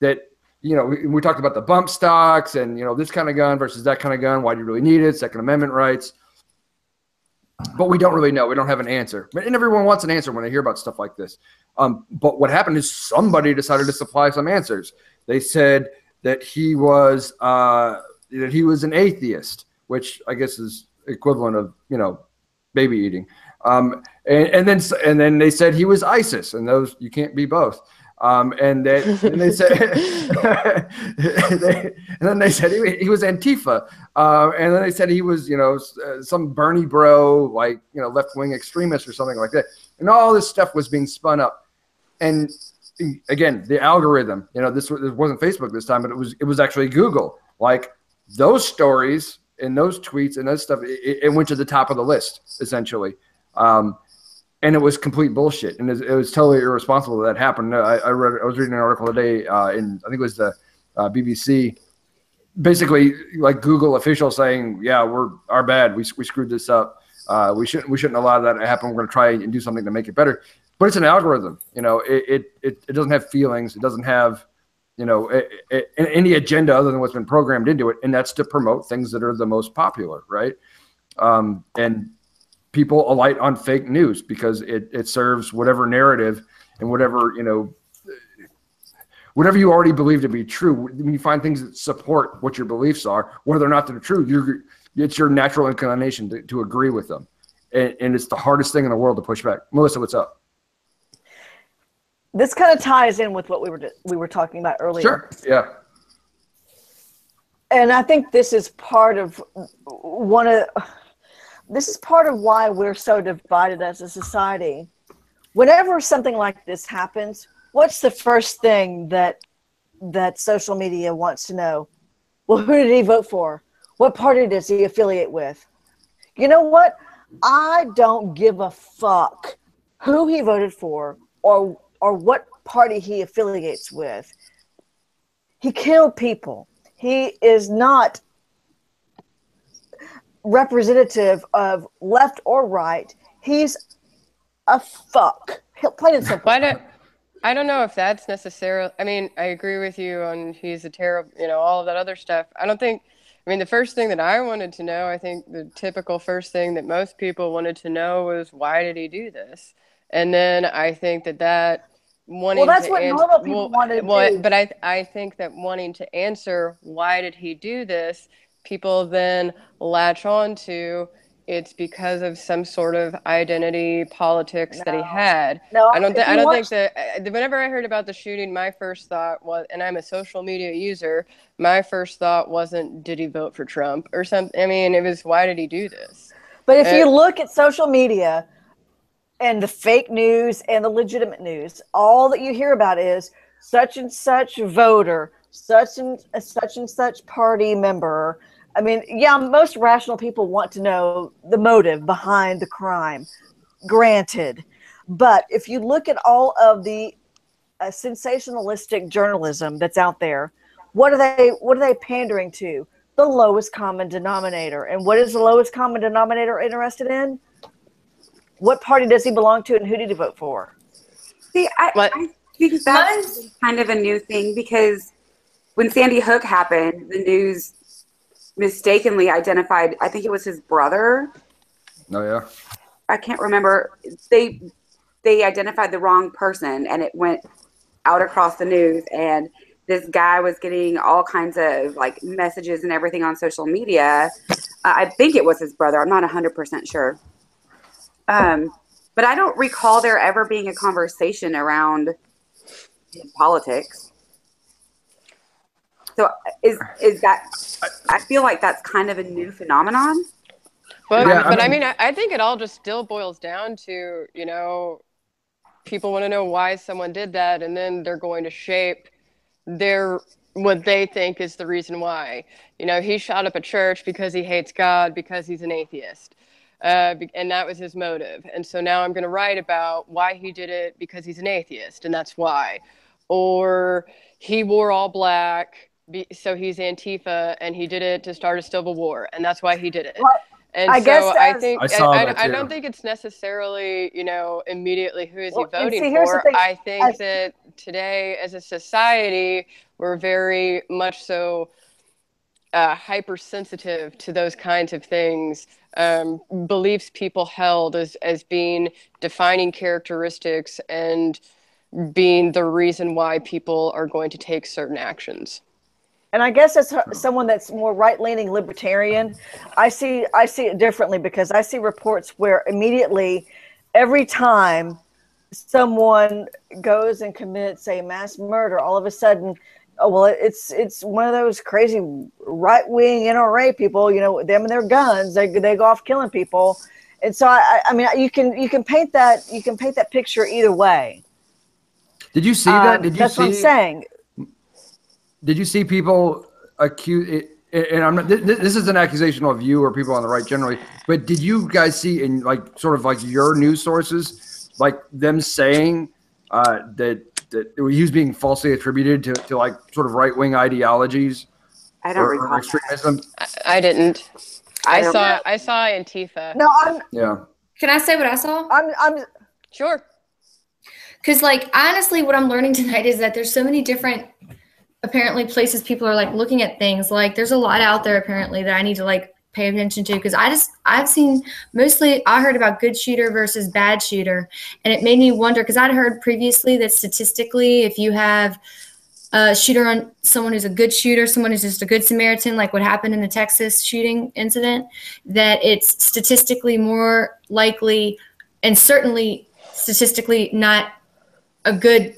That, we talked about the bump stocks and, this kind of gun versus that kind of gun. Why do you really need it? Second Amendment rights. But we don't really know. We don't have an answer. And everyone wants an answer when they hear about stuff like this. But what happened is somebody decided to supply some answers. They said that he was an atheist, which I guess is equivalent of, baby eating. And then they said he was ISIS, and those, you can't be both. And they said, and then they said he was Antifa. And then they said he was, some Bernie bro, like, left-wing extremist or something like that. And all this stuff was being spun up. And again, the algorithm, this wasn't Facebook this time, but it was actually Google. Like, those stories and those tweets and those stuff, it went to the top of the list, essentially. And it was complete bullshit, and it was totally irresponsible that happened. I was reading an article today in, I think it was the BBC, basically like Google officials saying, "Yeah, our bad. We screwed this up. We shouldn't allow that to happen. We're going to try and do something to make it better." But it's an algorithm. It doesn't have feelings. It doesn't have any agenda other than what's been programmed into it, and that's to promote things that are the most popular, right? And people alight on fake news because it serves whatever narrative and whatever you already believe to be true. When you find things that support what your beliefs are, whether or not they're true, it's your natural inclination to agree with them, and it's the hardest thing in the world to push back. Melissa, what's up? This kind of ties in with what we were talking about earlier. Sure. Yeah. And I think this is part of why we're so divided as a society. Whenever something like this happens, what's the first thing that social media wants to know? Well, who did he vote for? What party does he affiliate with? You know what? I don't give a fuck who he voted for or what party he affiliates with. He killed people. He is not representative of left or right. He's a fuck. Plain and simple. I don't know if that's necessarily. I mean, I agree with you on he's a terrible, all of that other stuff. The first thing that I wanted to know, I think the typical first thing that most people wanted to know was, why did he do this? And then I think that wanting that's to what normal people wanted to do. But I think that wanting to answer, why did he do this, people then latch on to it's because of some sort of identity politics that he had. No, I don't think that whenever I heard about the shooting, my first thought was, and I'm a social media user, my first thought wasn't, did he vote for Trump or something? It was, why did he do this? But if you look at social media and the fake news and the legitimate news, all that you hear about is such and such voter, such and such party member. Most rational people want to know the motive behind the crime, granted. But if you look at all of the sensationalistic journalism that's out there, What are they pandering to? The lowest common denominator. And what is the lowest common denominator interested in? What party does he belong to, and who did he vote for? See, I think that's kind of a new thing, because when Sandy Hook happened, the news mistakenly identified, I think it was his brother. Oh, yeah. I can't remember. They identified the wrong person, and it went out across the news, and this guy was getting all kinds of like messages and everything on social media. I think it was his brother. I'm not 100% sure. But I don't recall there ever being a conversation around politics. So is that, I feel like that's kind of a new phenomenon. But, Yeah, I mean, I think it all just still boils down to, you know, people want to know why someone did that, and then they're going to shape what they think is the reason why. You know, he shot up a church because he hates God, because he's an atheist. And that was his motive. And so now I'm going to write about why he did it because he's an atheist, and that's why. Or he wore all black, so he's Antifa, and he did it to start a civil war, and that's why he did it. And I don't think it's necessarily, you know, immediately who is he voting for. I think that today as a society, we're very much so hypersensitive to those kinds of things, beliefs people held as being defining characteristics and being the reason why people are going to take certain actions. And I guess as someone that's more right-leaning libertarian, I see it differently, because I see reports where immediately, every time someone goes and commits a mass murder, all of a sudden, oh, well, it's one of those crazy right-wing NRA people, you know, them and their guns, they go off killing people. And so I mean, you can paint that picture either way. Did you see that? That's what I'm saying. Did you see people accuse it? And I'm not, this is an accusation of you or people on the right generally, but did you guys see in like sort of like your news sources, like them saying that he was being falsely attributed to like sort of right-wing ideologies? I don't recall extremism. I didn't. I saw Antifa. No, yeah. Can I say what I saw? I'm sure. Because like honestly, what I'm learning tonight is that there's so many different apparently places people are like looking at things. Like there's a lot out there apparently that I need to like pay attention to, because I've seen mostly, I heard about good shooter versus bad shooter, and it made me wonder, because I'd heard previously that statistically if you have a shooter on someone who's a good shooter, someone who's just a good Samaritan, like what happened in the Texas shooting incident, that it's statistically more likely, and certainly statistically not a good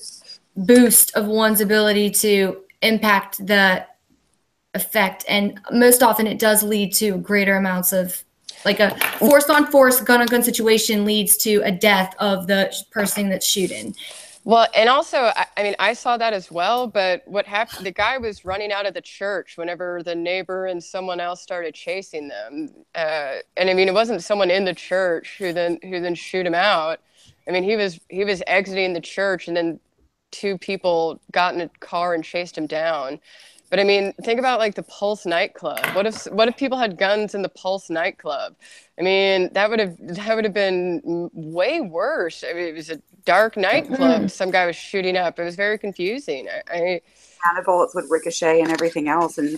boost of one's ability to impact the effect, and most often it does lead to greater amounts of, like a force on force, gun on gun situation leads to a death of the person that's shooting. Well, and also, I mean, I saw that as well, but what happened, the guy was running out of the church whenever the neighbor and someone else started chasing them. And I mean, it wasn't someone in the church who then shoot him out. I mean, he was exiting the church, and then two people got in a car and chased him down. But I mean, think about like the Pulse nightclub. What if people had guns in the Pulse nightclub? I mean, that would have been way worse. I mean, it was a dark nightclub. Some guy was shooting up. It was very confusing. The bullets would ricochet and everything else, and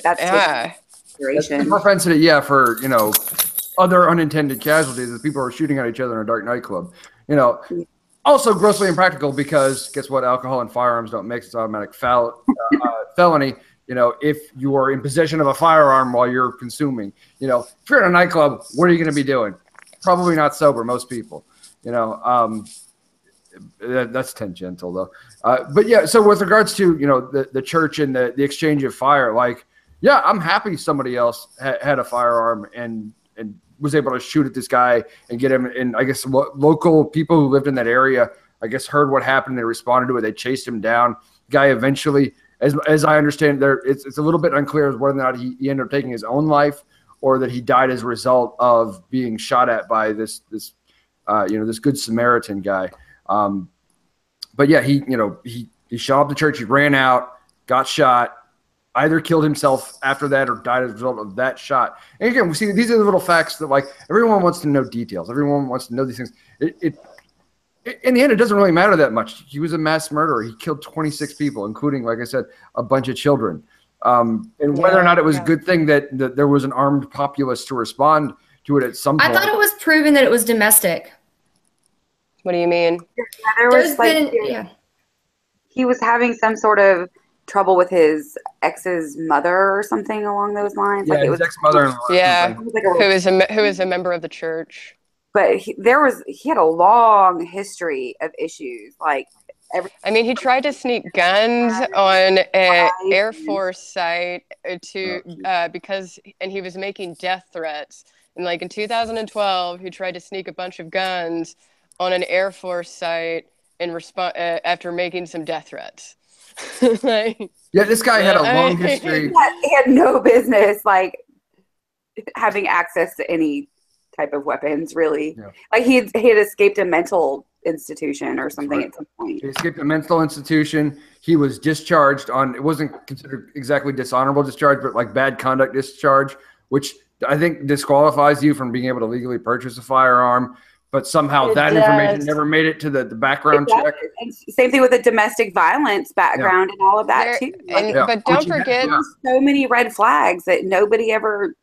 that's consideration. Propensity, yeah, for other unintended casualties that people are shooting at each other in a dark nightclub. Also grossly impractical, because guess what? Alcohol and firearms don't mix. It's automatic felony. If you are in possession of a firearm while you're consuming, if you're in a nightclub, what are you going to be doing? Probably not sober, most people. That's tangential though. But yeah, so with regards to the church and the exchange of fire, like, yeah, I'm happy somebody else had a firearm and was able to shoot at this guy and get him. And I guess local people who lived in that area, I guess, heard what happened. They responded to it. They chased him down. Guy eventually, as I understand, it's a little bit unclear as whether or not he ended up taking his own life or that he died as a result of being shot at by this Good Samaritan guy. But yeah, he shot up the church. He ran out, got shot, either killed himself after that or died as a result of that shot. And again, we see these are the little facts that like everyone wants to know details. Everyone wants to know these things. In the end, it doesn't really matter that much. He was a mass murderer. He killed 26 people, including, like I said, a bunch of children. And whether or not it was a good thing that there was an armed populace to respond to it at some point. I thought it was proven that it was domestic. What do you mean? Yeah, there was he was having some sort of trouble with his ex's mother or something along those lines. Yeah, like it his was ex-mother-in-law. Yeah, like who is a member of the church. But he had a long history of issues. Like I mean, he tried to sneak guns on an Air Force site because he was making death threats. And like in 2012, he tried to sneak a bunch of guns on an Air Force site in response after making some death threats. Yeah, this guy had a long history. He had no business like having access to any type of weapons, really. Yeah. Like he had escaped a mental institution or something at some point. He escaped a mental institution. He was discharged on, it wasn't considered exactly dishonorable discharge, but like bad conduct discharge, which I think disqualifies you from being able to legally purchase a firearm. But somehow information never made it to the background check. And same thing with the domestic violence background and all of that too. But don't forget, so many red flags that nobody ever.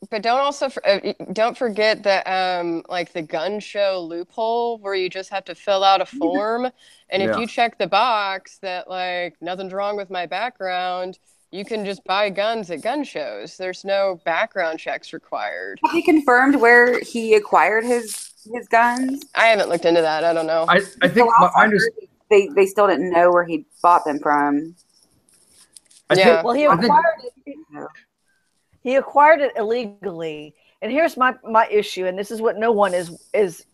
But don't forget that like the gun show loophole where you just have to fill out a form, and if you check the box that like nothing's wrong with my background, you can just buy guns at gun shows. There's no background checks required. Have you confirmed where he acquired his guns? I haven't looked into that. I don't know. I think they still didn't know where he bought them from. Well, he acquired it. He acquired it illegally, and here's my issue, and this is what no one is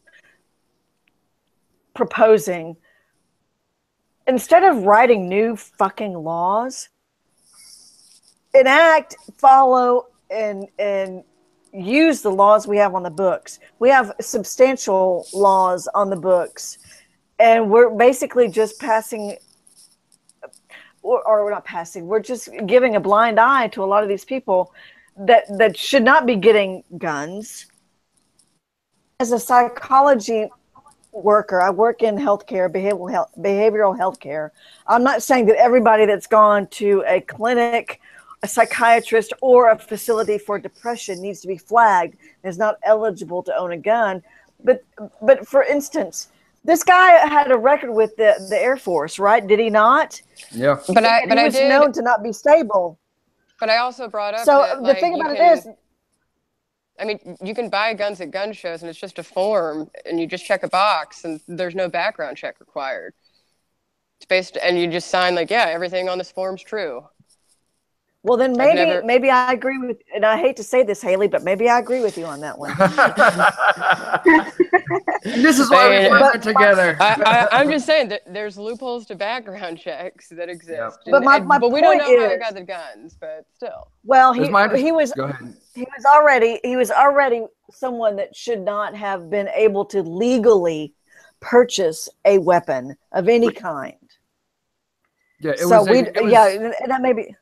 proposing. Instead of writing new fucking laws, enact, follow, and use the laws we have on the books. We have substantial laws on the books, and we're basically just passing, or we're not passing, we're just giving a blind eye to a lot of these people that should not be getting guns. As a psychology worker, I work in healthcare, behavioral healthcare. I'm not saying that everybody that's gone to a clinic, a psychiatrist, or a facility for depression needs to be flagged and is not eligible to own a gun. But for instance, this guy had a record with the Air Force, right? Did he not? Yeah. But he was known to not be stable. But I also brought up the thing about it is, I mean, you can buy guns at gun shows, and it's just a form, and you just check a box, and there's no background check required. It's based, and you just sign like, yeah, everything on this form's true. Well, then maybe I agree with, and I hate to say this, Haley, but maybe I agree with you on that one. This is why we work together. I'm just saying that there's loopholes to background checks that exist. But but we don't know how they got the guns, but still. Well, he was already someone that should not have been able to legally purchase a weapon of any kind. Yeah, and that may be.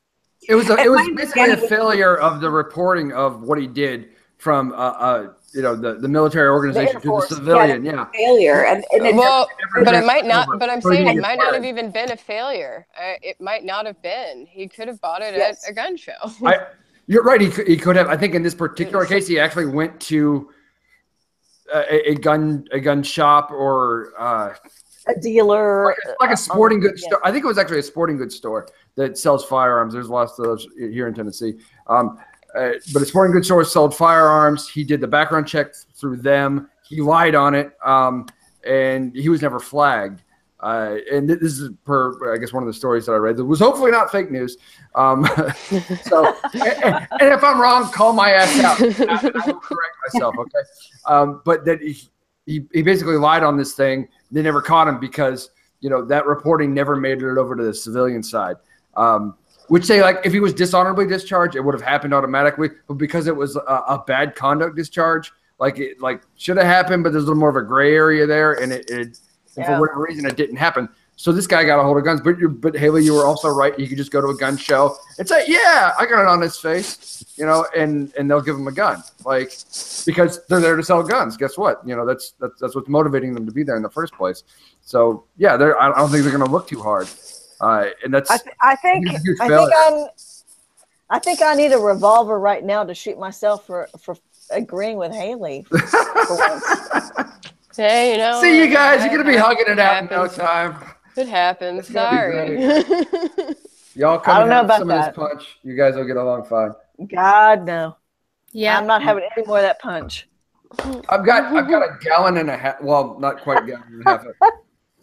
It was basically a failure of the reporting of what he did from the military organization to the civilian. Yeah, failure. But it might not. But I'm saying it might not have even been a failure. It might not have been. He could have bought it at a gun show. You're right. He could have. I think in this particular case, he actually went to a gun shop or a dealer, like a sporting goods store. I think it was actually a sporting goods store that sells firearms. There's lots of those here in Tennessee. But a sporting goods store sold firearms. He did the background check through them. He lied on it, and he was never flagged. And this is per, I guess, one of the stories that I read that was hopefully not fake news. So, and if I'm wrong, call my ass out. I will correct myself, okay? But that he basically lied on this thing. They never caught him because, that reporting never made it over to the civilian side. Which say, like, if he was dishonorably discharged, it would have happened automatically. But because it was a bad conduct discharge, it should have happened, but there's a little more of a gray area there, and and for whatever reason, it didn't happen. So this guy got a hold of guns, but Haley, you were also right. You could just go to a gun show and say, yeah, I got it on his face, you know, and they'll give him a gun, like, because they're there to sell guns. Guess what? You know, that's what's motivating them to be there in the first place. So yeah, I don't think they're going to look too hard. And that's, I think I need a revolver right now to shoot myself for agreeing with Haley. Hey, you know. See you guys. You're going to be hugging it out in no time. It happens. Sorry. Y'all come I don't know about some that. of this punch. You guys will get along fine. God, no. Yeah. I'm not having any more of that punch. I've got a gallon and a half. Well, not quite a gallon and a half.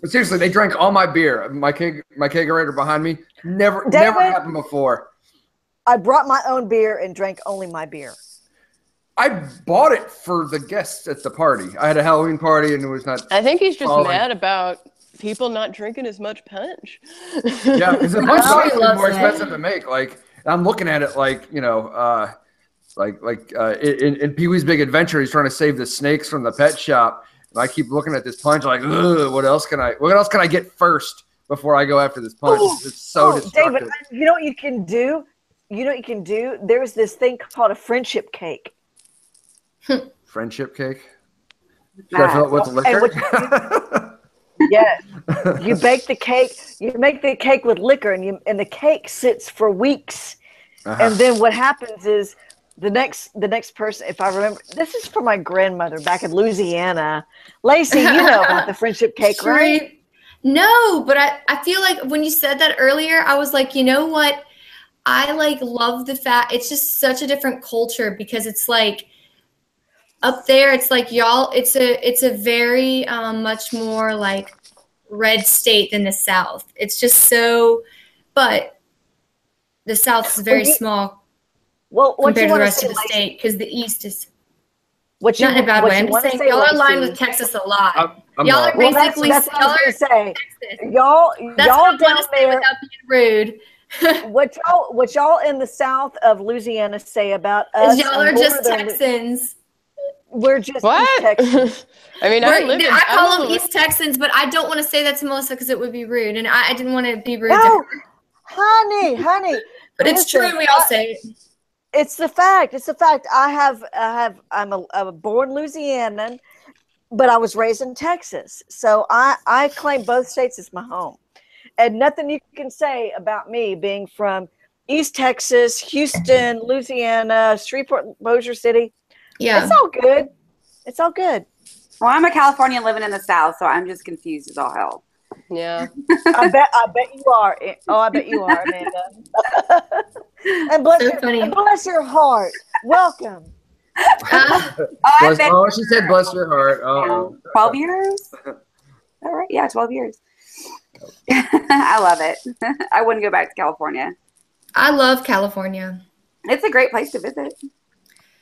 But seriously, they drank all my beer. My kegerator behind me. Never happened before. I brought my own beer and drank only my beer. I bought it for the guests at the party. I had a Halloween party and it was not. I think he's just mad about people not drinking as much punch. Yeah, because the punch is more expensive to make. Like, I'm looking at it like, you know, in Pee-wee's Big Adventure, he's trying to save the snakes from the pet shop. And I keep looking at this punch like, ugh, what else can I get first before I go after this punch? It's so destructive. David, you know what you can do? There's this thing called a friendship cake. Friendship cake? Should I fill it with liquor? Yes. You bake the cake. You make the cake with liquor, and the cake sits for weeks. And then what happens is the next person, if I remember, this is from my grandmother back in Louisiana. Lacey, you know about the friendship cake, right? No, but I feel like when you said that earlier, I was like, you know what? I love the fact it's just such a different culture because it's like up there, it's like y'all, it's a very much more like red state than the South. It's just so, but the South is very small compared to the rest of the state because the East is not in a bad way. I'm just saying y'all are aligned with Texas a lot. Y'all are basically that's what I was gonna say. Texas. Y'all down there without being rude. What y'all in the south of Louisiana say about us? Y'all are just Texans. We're just what? East Texans. I mean, I call them East Texans, but I don't want to say that to Melissa because it would be rude, and I didn't want to be rude. No, honey. But it's true. We all say it. It's the fact. It's the fact. I'm a born Louisianan, but I was raised in Texas, so I claim both states as my home. And nothing you can say about me being from East Texas, Houston, Louisiana, Shreveport, Bossier City. Yeah. It's all good. It's all good. Well, I'm a Californian living in the South, so I'm just confused as all hell. Yeah. I bet you are. Oh, I bet you are, Amanda. and bless your heart. Welcome. She said bless your heart. 12 years? All right. Yeah, 12 years. I love it. I wouldn't go back to California. I love California. It's a great place to visit.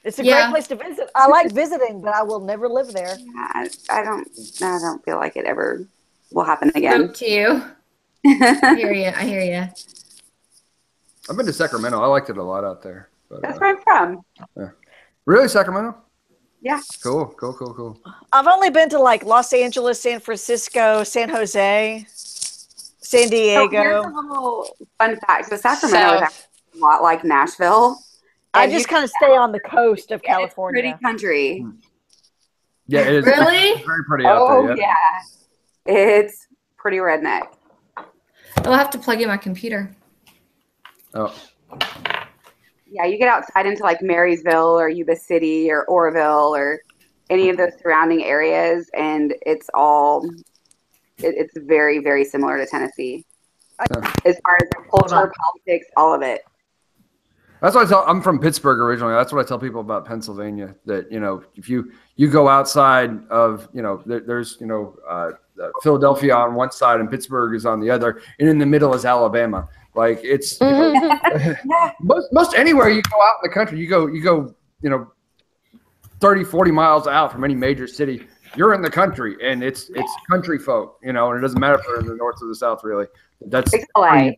It's a great place to visit. I like visiting, but I will never live there. Yeah, I don't feel like it ever will happen again. Spoke to you. I hear you. I've been to Sacramento. I liked it a lot out there. But, that's where I'm from. Yeah. Really, Sacramento? Yeah. Cool. I've only been to like Los Angeles, San Francisco, San Jose, San Diego. So here's a little fun fact. So Sacramento is actually a lot like Nashville. I just kind of stay on the coast of California. It's pretty country. Yeah, it is. Really? It's very pretty out there. Yeah. It's pretty redneck. I'll have to plug in my computer. Oh. Yeah, you get outside into like Marysville or Yuba City or Oroville or any of those surrounding areas, and it's very, very similar to Tennessee. As far as culture, politics, all of it. That's what I'm from Pittsburgh originally. That's what I tell people about Pennsylvania. That if you go outside of there's Philadelphia on one side and Pittsburgh is on the other, and in the middle is Alabama. Like it's most anywhere you go out in the country, you go 30, 40 miles out from any major city, you're in the country, and it's country folk, and it doesn't matter if they're in the north or the south, really. That's LA.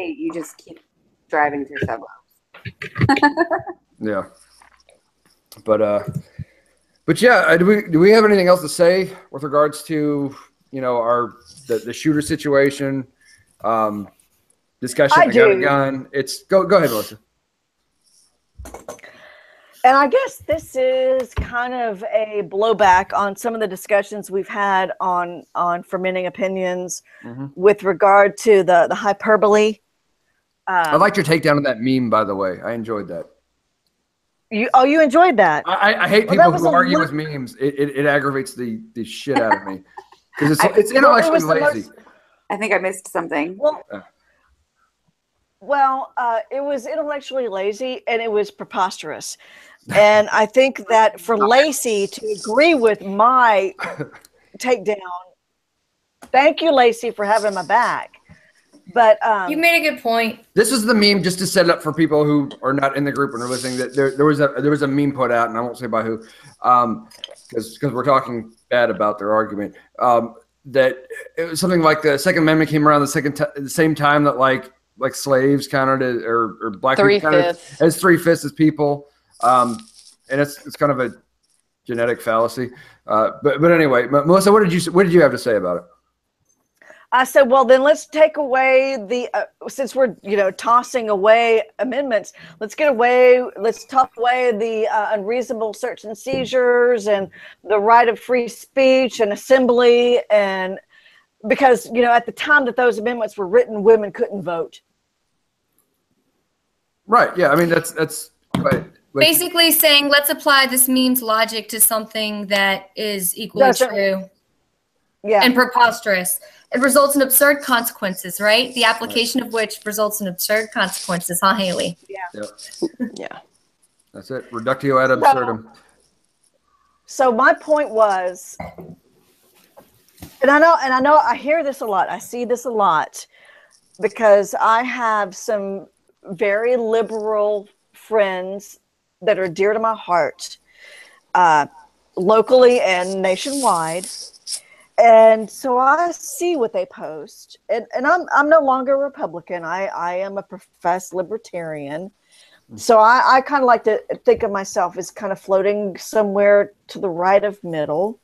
You just keep driving through suburbs. Yeah, but yeah, do we have anything else to say with regards to our the shooter situation, this guy I shouldn't have got a do. gun. It's go ahead, Melissa. And I guess this is kind of a blowback on some of the discussions we've had on fermenting opinions with regard to the hyperbole. I liked your takedown of that meme, by the way. I enjoyed that. You enjoyed that? I hate people who argue with memes. It aggravates the shit out of me because it's intellectually lazy. I think I missed something. Well, it was intellectually lazy and it was preposterous. And I think that for Lacey to agree with my takedown, thank you, Lacey, for having my back. But you made a good point. This was the meme just to set it up for people who are not in the group and are listening. That there was a meme put out, and I won't say by who, because we're talking bad about their argument. That it was something like the Second Amendment came around the same time that like slaves counted or black people counted as 3/5 as people. And it's kind of a genetic fallacy. But anyway, Melissa, what did you have to say about it? I said, well, then let's take away since we're, tossing away amendments, let's toss away the unreasonable search and seizures and the right of free speech and assembly. And because, at the time that those amendments were written, women couldn't vote. Right. Yeah. I mean, that's right. Basically saying, let's apply this meme's logic to something that is equally true. Yeah. And preposterous. It results in absurd consequences, right? The application of which results in absurd consequences, huh, Haley? Yeah. Yep. Yeah. That's it. Reductio ad absurdum. So my point was, and I know I hear this a lot. I see this a lot because I have some very liberal friends that are dear to my heart, locally and nationwide. And so I see what they post, and I'm no longer a Republican. I am a professed libertarian. So I kind of like to think of myself as kind of floating somewhere to the right of middle.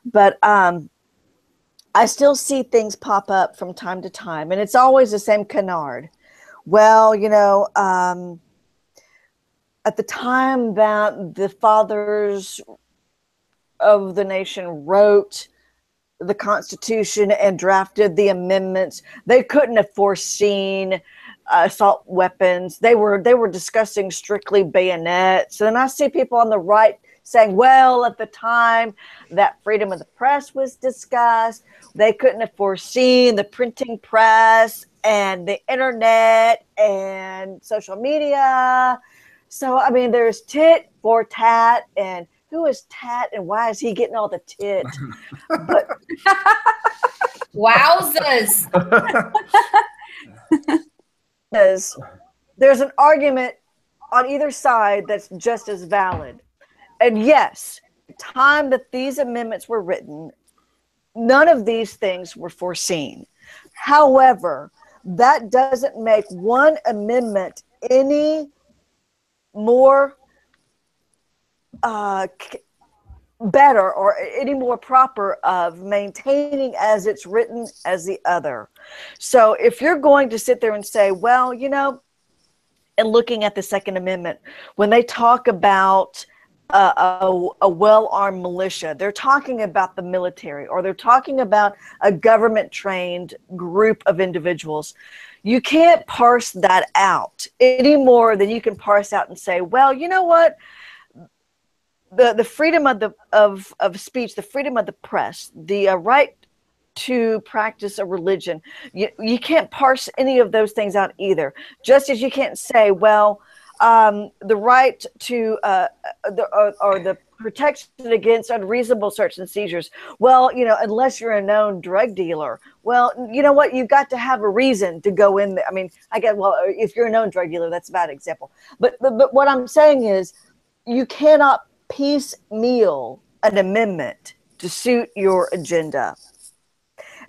But I still see things pop up from time to time, and it's always the same canard. Well, at the time that the fathers of the nation wrote the Constitution and drafted the amendments, they couldn't have foreseen assault weapons. They were discussing strictly bayonets. And I see people on the right saying, well, at the time that freedom of the press was discussed, they couldn't have foreseen the printing press and the internet and social media. So, I mean, there's tit for tat, and who is tat and why is he getting all the tit? But wowzers. There's an argument on either side that's just as valid. And yes, the time that these amendments were written, none of these things were foreseen. However, that doesn't make one amendment any more better or any more proper of maintaining as it's written as the other. So if you're going to sit there and say, well, and looking at the Second Amendment, when they talk about a well-armed militia, they're talking about the military, or they're talking about a government-trained group of individuals. You can't parse that out any more than you can parse out and say, well, you know what? The freedom of speech, the freedom of the press, the right to practice a religion, you can't parse any of those things out either. Just as you can't say, well, the right to the protection against unreasonable search and seizures. Well, unless you're a known drug dealer. Well, you know what? You've got to have a reason to go in there. I mean, if you're a known drug dealer, that's a bad example. But what I'm saying is, you cannot piecemeal an amendment to suit your agenda.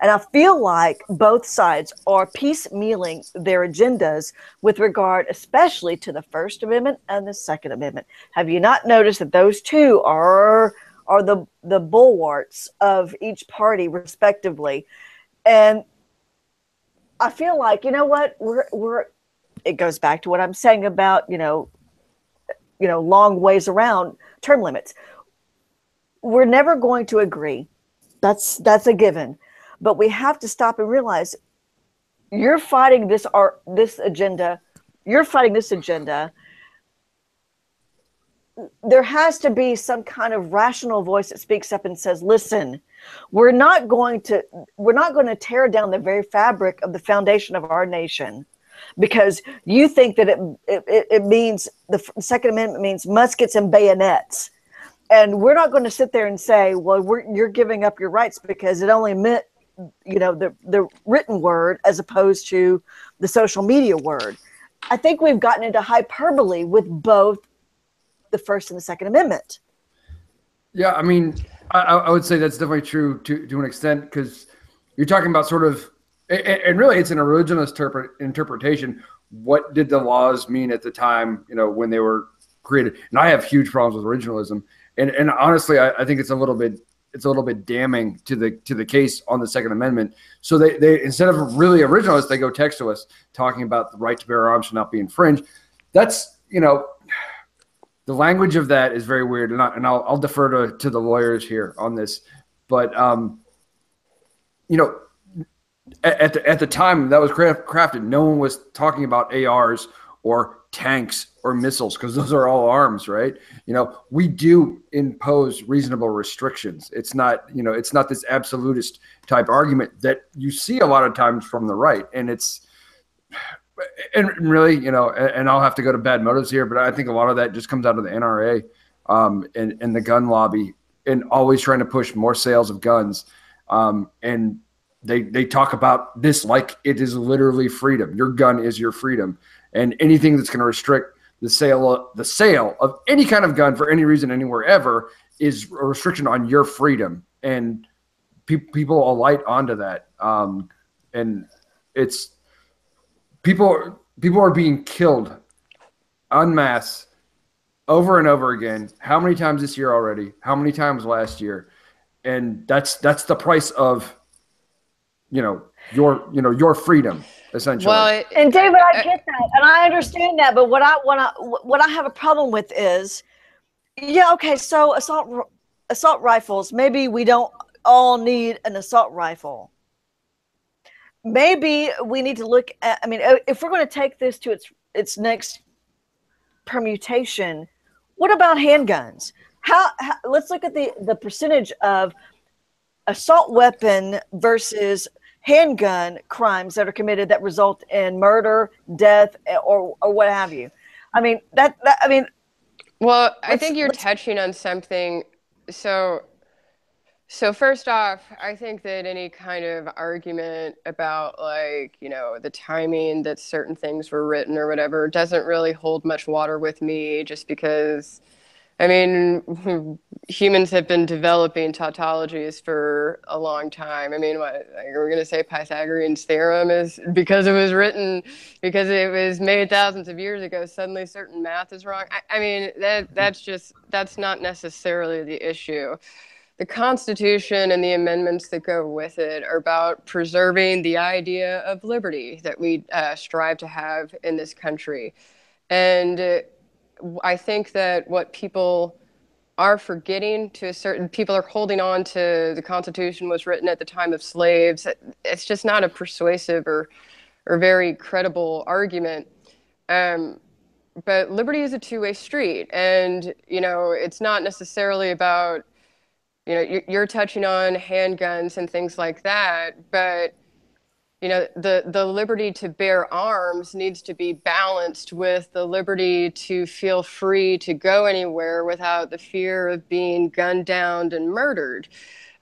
And I feel like both sides are piecemealing their agendas with regard especially to the First Amendment and the Second Amendment. Have you not noticed that those two are the bulwarks of each party respectively? And I feel like, you know what, it goes back to what I'm saying about, long ways around term limits. We're never going to agree. That's a given. But we have to stop and realize you're fighting this agenda. You're fighting this agenda. There has to be some kind of rational voice that speaks up and says, listen, we're not going to tear down the very fabric of the foundation of our nation because you think that it means the Second Amendment means muskets and bayonets. And we're not going to sit there and say, well, you're giving up your rights because it only meant, the written word as opposed to the social media word. I think we've gotten into hyperbole with both the First and the Second Amendment. Yeah, I mean, I would say that's definitely true to an extent, because you're talking about sort of, and really it's an originalist interpretation. What did the laws mean at the time, when they were created? And I have huge problems with originalism. And honestly, I think it's a little bit damning to the case on the Second Amendment. So they instead of really originalists, they go text to us talking about the right to bear arms should not be infringed. That's, the language of that is very weird, and I'll defer to the lawyers here on this. But at the time that was crafted, no one was talking about ARs or tanks or missiles, because those are all arms, right? We do impose reasonable restrictions. It's not this absolutist type argument that you see a lot of times from the right, and really, and I'll have to go to bad motives here, but I think a lot of that just comes out of the NRA and the gun lobby, and always trying to push more sales of guns. And they talk about this like it is literally freedom. Your gun is your freedom. And anything that's going to restrict the sale of any kind of gun for any reason anywhere ever is a restriction on your freedom. And people alight onto that. And it's people are being killed en masse over and over again. How many times this year already? How many times last year? And that's the price of your freedom, essentially. Well, and David, I get that, and I understand that. But what I have a problem with is, okay, so assault rifles. Maybe we don't all need an assault rifle. Maybe we need to look at. I mean, if we're going to take this to its next permutation, what about handguns? How let's look at the percentage of assault weapon versus handgun crimes that are committed that result in murder, death, or what have you. I mean, well, I think you're touching on something. So first off, I think that any kind of argument about the timing that certain things were written or whatever doesn't really hold much water with me, just because, humans have been developing tautologies for a long time. We're going to say Pythagorean's theorem is because it was made thousands of years ago, suddenly certain math is wrong. That's not necessarily the issue. The Constitution and the amendments that go with it are about preserving the idea of liberty that we strive to have in this country. And I think that what people are forgetting people are holding on to the Constitution was written at the time of slaves. It's just not a persuasive or very credible argument. But liberty is a two-way street. And, it's not necessarily about, you're touching on handguns and things like that, but the liberty to bear arms needs to be balanced with the liberty to feel free to go anywhere without the fear of being gunned down and murdered.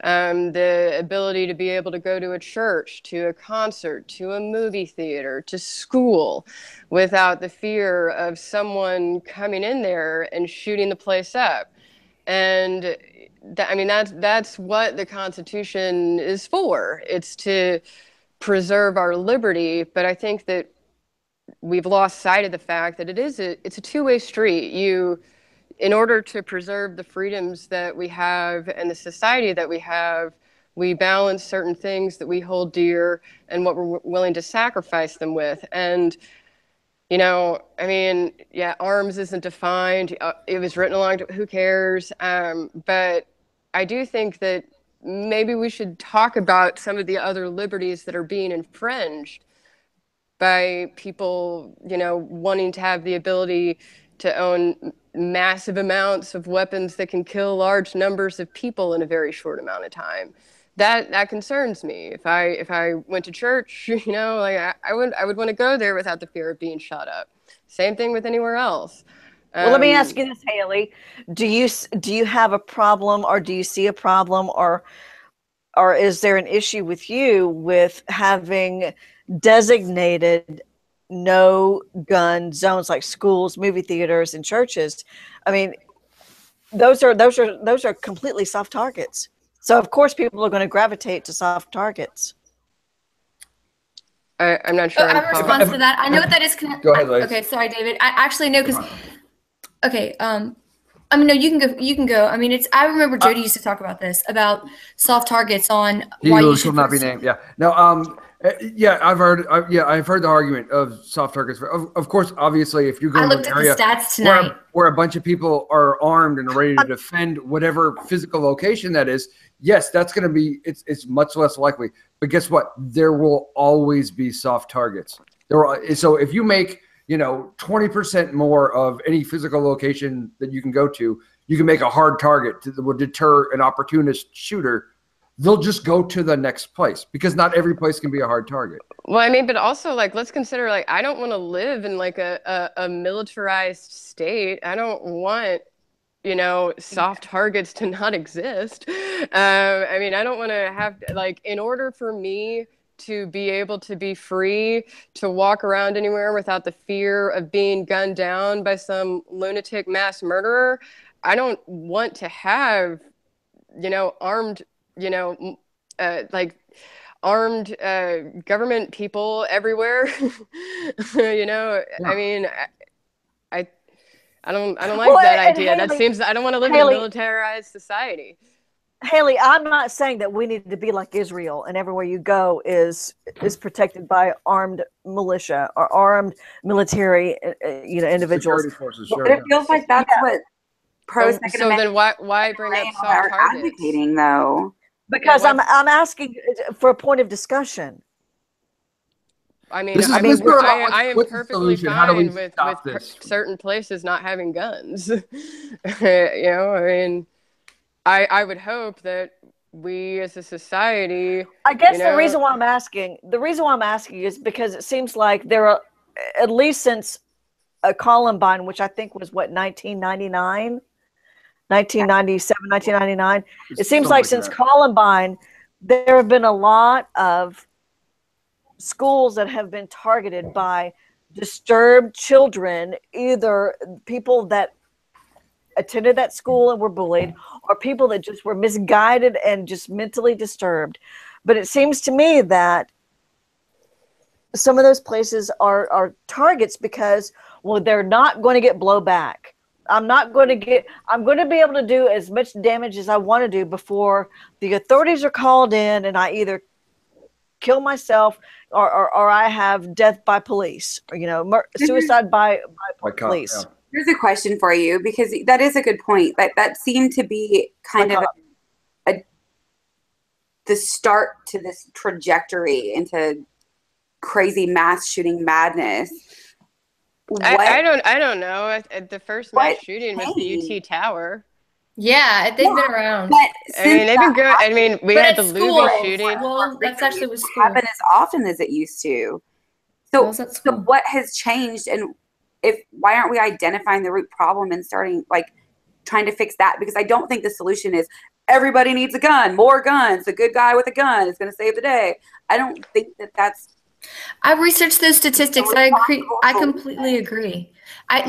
The ability to be able to go to a church, to a concert, to a movie theater, to school, without the fear of someone coming in there and shooting the place up. And that's what the Constitution is for. It's to preserve our liberty, but I think that we've lost sight of the fact that it's a two-way street. In order to preserve the freedoms that we have and the society that we have, we balance certain things that we hold dear and what we're willing to sacrifice them with. And, you know, I mean, yeah, arms isn't defined. It was written along to, who cares? But I do think that maybe we should talk about some of the other liberties that are being infringed by people, you know, wanting to have the ability to own massive amounts of weapons that can kill large numbers of people in a very short amount of time. That concerns me. If I went to church, you know, like I would want to go there without the fear of being shot up. Same thing with anywhere else. Well, let me ask you this, Haley. Do you have a problem, or do you see a problem, or is there an issue with you with having designated no gun zones like schools, movie theaters, and churches? I mean, those are completely soft targets. So of course people are going to gravitate to soft targets. I'm not sure. I have a response to that. I know what that is. Go ahead, Liz. Okay, sorry, David. I actually know because. Okay. I mean, no, you can go. You can go. I mean, I remember Jody used to talk about this, about soft targets on why you should not be named. Yeah. No. Yeah, I've heard the argument of soft targets. Of course, obviously, if you go to an area the stats tonight where a bunch of people are armed and ready to defend whatever physical location that is, yes, that's going to be. It's much less likely. But guess what? There will always be soft targets. So if you make 20% more of any physical location that you can go to, you can make a hard target that will deter an opportunist shooter. They'll just go to the next place because not every place can be a hard target. Well, I mean, but also, like, let's consider, like, I don't want to live in, like, a militarized state. I don't want, soft targets to not exist. I mean, I don't want to have, like, in order for me to be able to be free to walk around anywhere without the fear of being gunned down by some lunatic mass murderer, I don't want to have, armed armed government people everywhere. Yeah. I mean, I don't like that idea. Haley, that seems, I don't want to live in a militarized society. Haley, I'm not saying that we need to be like Israel and everywhere you go is protected by armed militia or armed military, individuals. Security forces, but it feels like that's what pro-Second So then why bring up soft targets? Advocating though. Because I'm asking for a point of discussion. I mean, I am perfectly fine with certain places not having guns. I mean, I would hope that we as a society. I guess the reason why I'm asking is because it seems like there are, at least since Columbine, which I think was 1999. 1997, 1999. It seems like since Columbine, there have been a lot of schools that have been targeted by disturbed children, either people that attended that school and were bullied, or people that just were misguided and just mentally disturbed. But it seems to me that some of those places are targets because, well, they're not going to get blowback. I'm going to be able to do as much damage as I want to do before the authorities are called in and I either kill myself or I have death by police or, suicide by police. Yeah. Here's a question for you, because that is a good point. That seemed to be kind of the start to this trajectory into crazy mass shooting madness. I don't know. The first mass shooting was the UT Tower. Yeah, they've been around. I mean, they've been good. I mean, we had the Louis shooting. Well, that's actually was school. Happen as often as it used to. So what has changed, and why aren't we identifying the root problem and starting trying to fix that? Because I don't think the solution is everybody needs a gun, more guns. The good guy with a gun is going to save the day. I don't think that's. I researched those statistics. I agree. I completely agree. I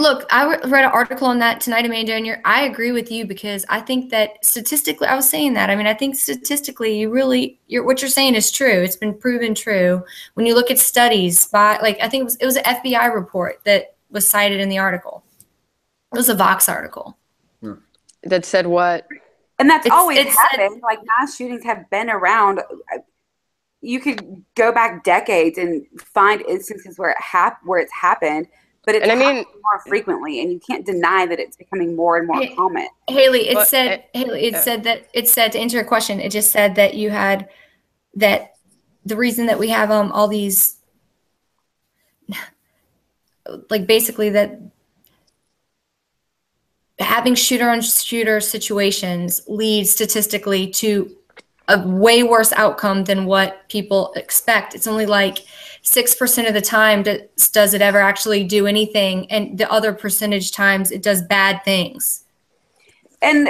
read an article on that tonight, Amanda, and I agree with you because I think that statistically, I was saying that. I mean, I think statistically, what you're saying is true. It's been proven true when you look at studies by, I think it was an FBI report that was cited in the article. It was a Vox article. That said what? And that's always it's happened. Like mass shootings have been around. You could go back decades and find instances where it's happened, but it's happening more frequently, and you can't deny that it's becoming more and more common. Haley, it said to answer your question, it just said that you had that the reason that we have all these, like basically that having shooter on shooter situations leads statistically to a way worse outcome than what people expect. It's only like 6% of the time does it ever actually do anything, and the other percentage times it does bad things. And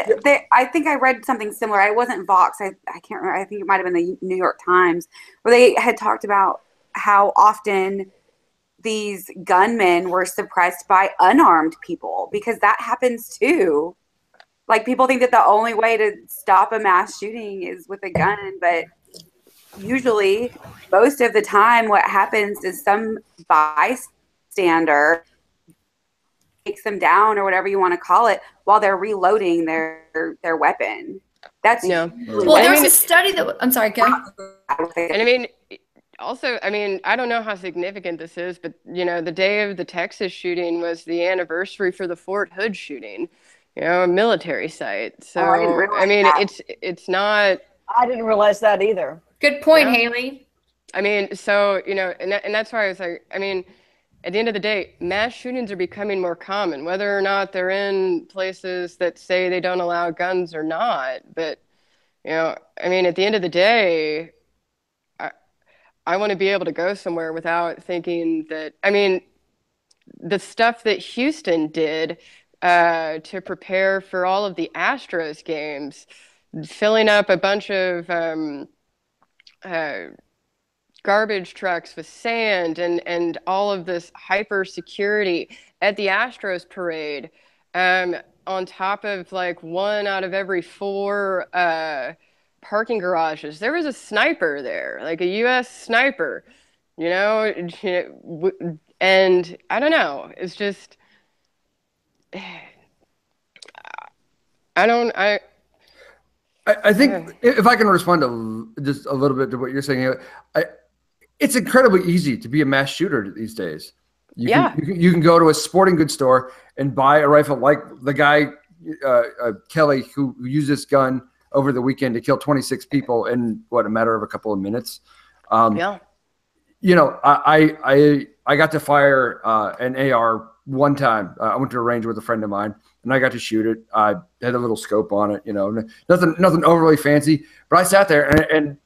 I think I read something similar. I wasn't Vox. I can't remember. I think it might have been the New York Times, where they had talked about how often these gunmen were suppressed by unarmed people, because that happens too. Like, people think that the only way to stop a mass shooting is with a gun, but usually, most of the time, what happens is some bystander takes them down, or whatever you want to call it, while they're reloading their weapon. That's well. There's a study that I'm sorry, go. And I mean, also, I mean, I don't know how significant this is, but the day of the Texas shooting was the anniversary for the Fort Hood shooting. A military site. So I mean, it's not. I didn't realize that either. Good point, Haley. I mean, so and that's why I was like, I mean, at the end of the day, mass shootings are becoming more common, whether or not they're in places that say they don't allow guns or not. But I mean, at the end of the day, I want to be able to go somewhere without thinking that. I mean, the stuff that Houston did to prepare for all of the Astros games, filling up a bunch of garbage trucks with sand and all of this hyper security at the Astros parade, on top of like 1 out of every 4 parking garages. There was a sniper there, like a U.S. sniper, and I don't know. It's just, I think if I can respond to just a little bit to what you're saying, it's incredibly easy to be a mass shooter these days. You can go to a sporting goods store and buy a rifle, like the guy Kelly who used this gun over the weekend to kill 26 people in a matter of a couple of minutes. I got to fire an AR one time. I went to a range with a friend of mine, and I got to shoot it. I had a little scope on it, nothing overly fancy. But I sat there, and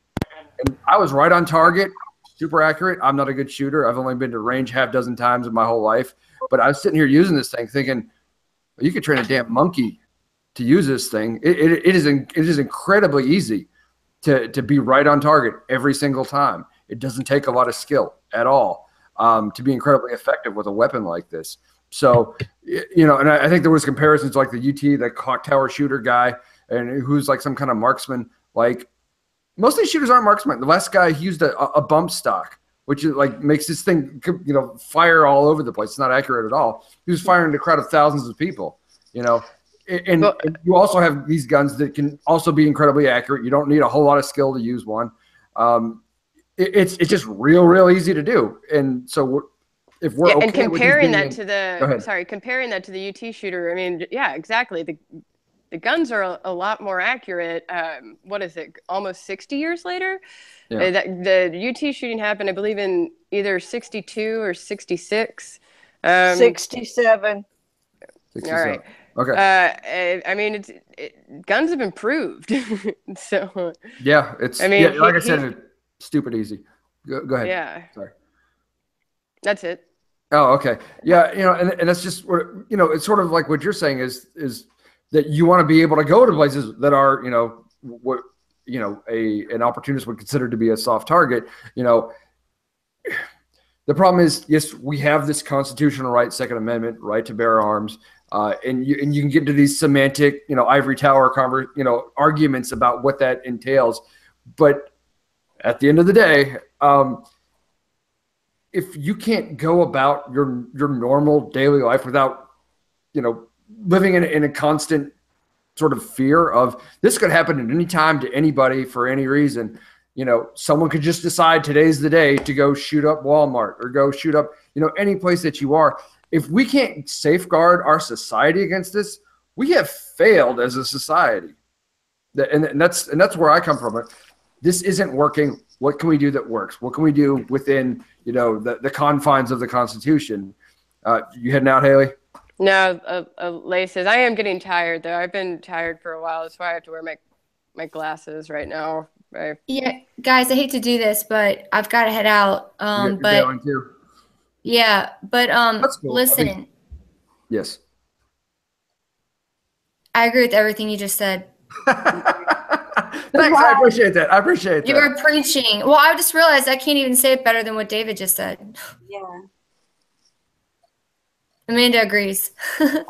I was right on target, super accurate. I'm not a good shooter. I've only been to range half dozen times in my whole life. But I was sitting here using this thing, thinking, well, you could train a damn monkey to use this thing. It is incredibly easy to be right on target every single time. It doesn't take a lot of skill at all to be incredibly effective with a weapon like this. So, and I think there was comparisons like the UT, the clock tower shooter guy, and who's like some kind of marksman. Like, most of these shooters aren't marksmen. The last guy, he used a bump stock, which is like makes this thing, fire all over the place. It's not accurate at all. He was firing in a crowd of thousands of people, And you also have these guns that can also be incredibly accurate. You don't need a whole lot of skill to use one. It's just real easy to do. And so if we're and comparing that to comparing that to the UT shooter, I mean, yeah, exactly. The guns are a lot more accurate. What is it? Almost 60 years later, the UT shooting happened, I believe, in either 62 or 66. 67. All right. Okay. I mean, guns have improved. So. Yeah, like I said, it's stupid easy. Go ahead. Yeah. Sorry. That's it. Oh, okay. Yeah, and that's just what it's sort of like what you're saying is that you want to be able to go to places that are what an opportunist would consider to be a soft target. The problem is, yes, we have this constitutional right, Second Amendment right to bear arms, and you can get into these semantic ivory tower arguments about what that entails, but at the end of the day, if you can't go about your normal daily life without living in a constant sort of fear of this could happen at any time to anybody for any reason. You know, someone could just decide today's the day to go shoot up Walmart or go shoot up, you know, any place that you are. If we can't safeguard our society against this, we have failed as a society. And that's where I come from. This isn't working. What can we do that works? What can we do within, you know, the confines of the Constitution? You heading out, Haley? No, laces. I am getting tired though. I've been tired for a while. That's why I have to wear my glasses right now. Right. Yeah, guys, I hate to do this, but I've got to head out. You're But going too. yeah, but That's cool. listen, Yes. I agree with everything you just said. Thanks. I appreciate that. You were preaching. Well, I just realized I can't even say it better than what David just said. Yeah. Amanda agrees. I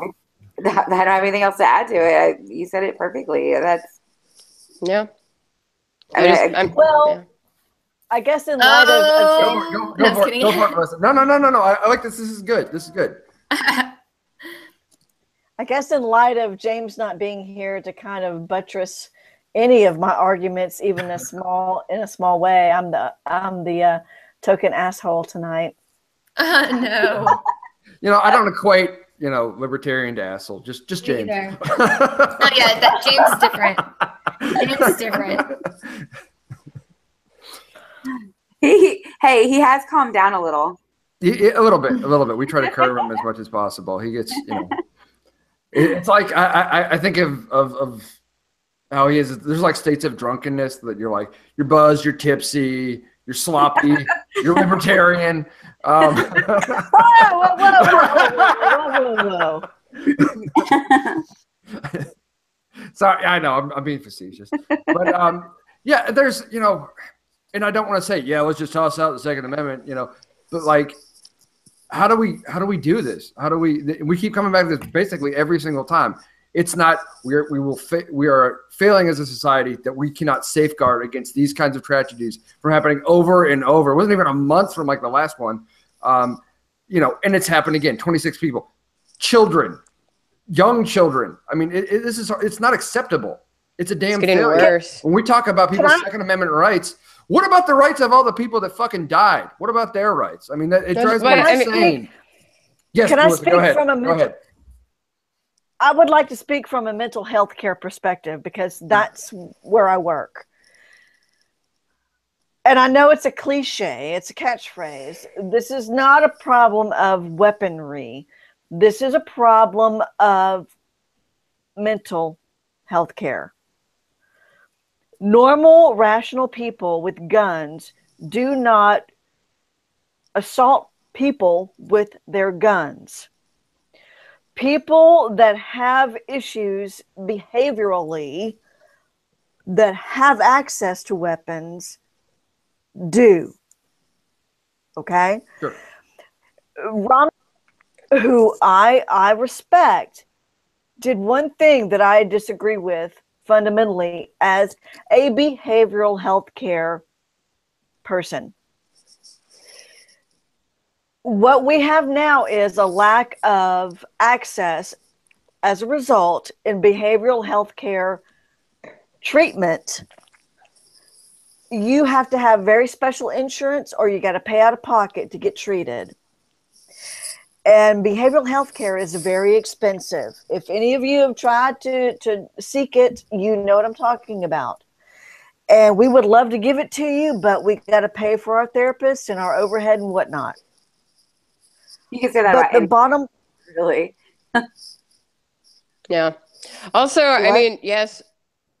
don't have anything else to add to it. You said it perfectly. That's Yeah. Well, I guess in light of Go for it, Melissa. No. I like this. This is good. I guess in light of James not being here to kind of buttress any of my arguments, even in a small way, I'm the token asshole tonight. No. You know, I don't equate, you know, libertarian to asshole. Just James. Oh yeah, that James is different. James is different. He has calmed down a little. A little bit. We try to curb him as much as possible. He gets, you know, it's like I think of how he is. There's like states of drunkenness that you're like, you're buzzed, you're tipsy, you're sloppy, you're libertarian. Whoa. Sorry, I know I'm being facetious, but yeah, there's, you know, and I don't want to say, yeah, let's just toss out the Second Amendment, you know, but like, how do we do this? How do we keep coming back to this basically every single time? It's not, we are failing as a society that we cannot safeguard against these kinds of tragedies from happening over and over. It wasn't even a month from like the last one. You know, and it's happened again, 26 people, children, young children. I mean, it's not acceptable. It's a damn getting failure. worse. When we talk about people's Second Amendment rights, what about the rights of all the people that fucking died? What about their rights? I mean, it drives me insane. Yes, can Melissa, I speak go ahead. from a Go mental? ahead. I would like to speak from a mental health care perspective because that's where I work. And I know it's a cliche, it's a catchphrase. This is not a problem of weaponry. This is a problem of mental health care. Normal, rational people with guns do not assault people with their guns. People that have issues behaviorally, that have access to weapons, do. Okay? Sure. Ronald, who I respect, did one thing that I disagree with fundamentally as a behavioral health care person. What we have now is a lack of access as a result in behavioral health care treatment. You have to have very special insurance or you got to pay out of pocket to get treated. And behavioral health care is very expensive. If any of you have tried to seek it, you know what I'm talking about. And we would love to give it to you, but we got to pay for our therapists and our overhead and whatnot. You can say that But about the bottom, really. Yeah. Also, I mean, yes,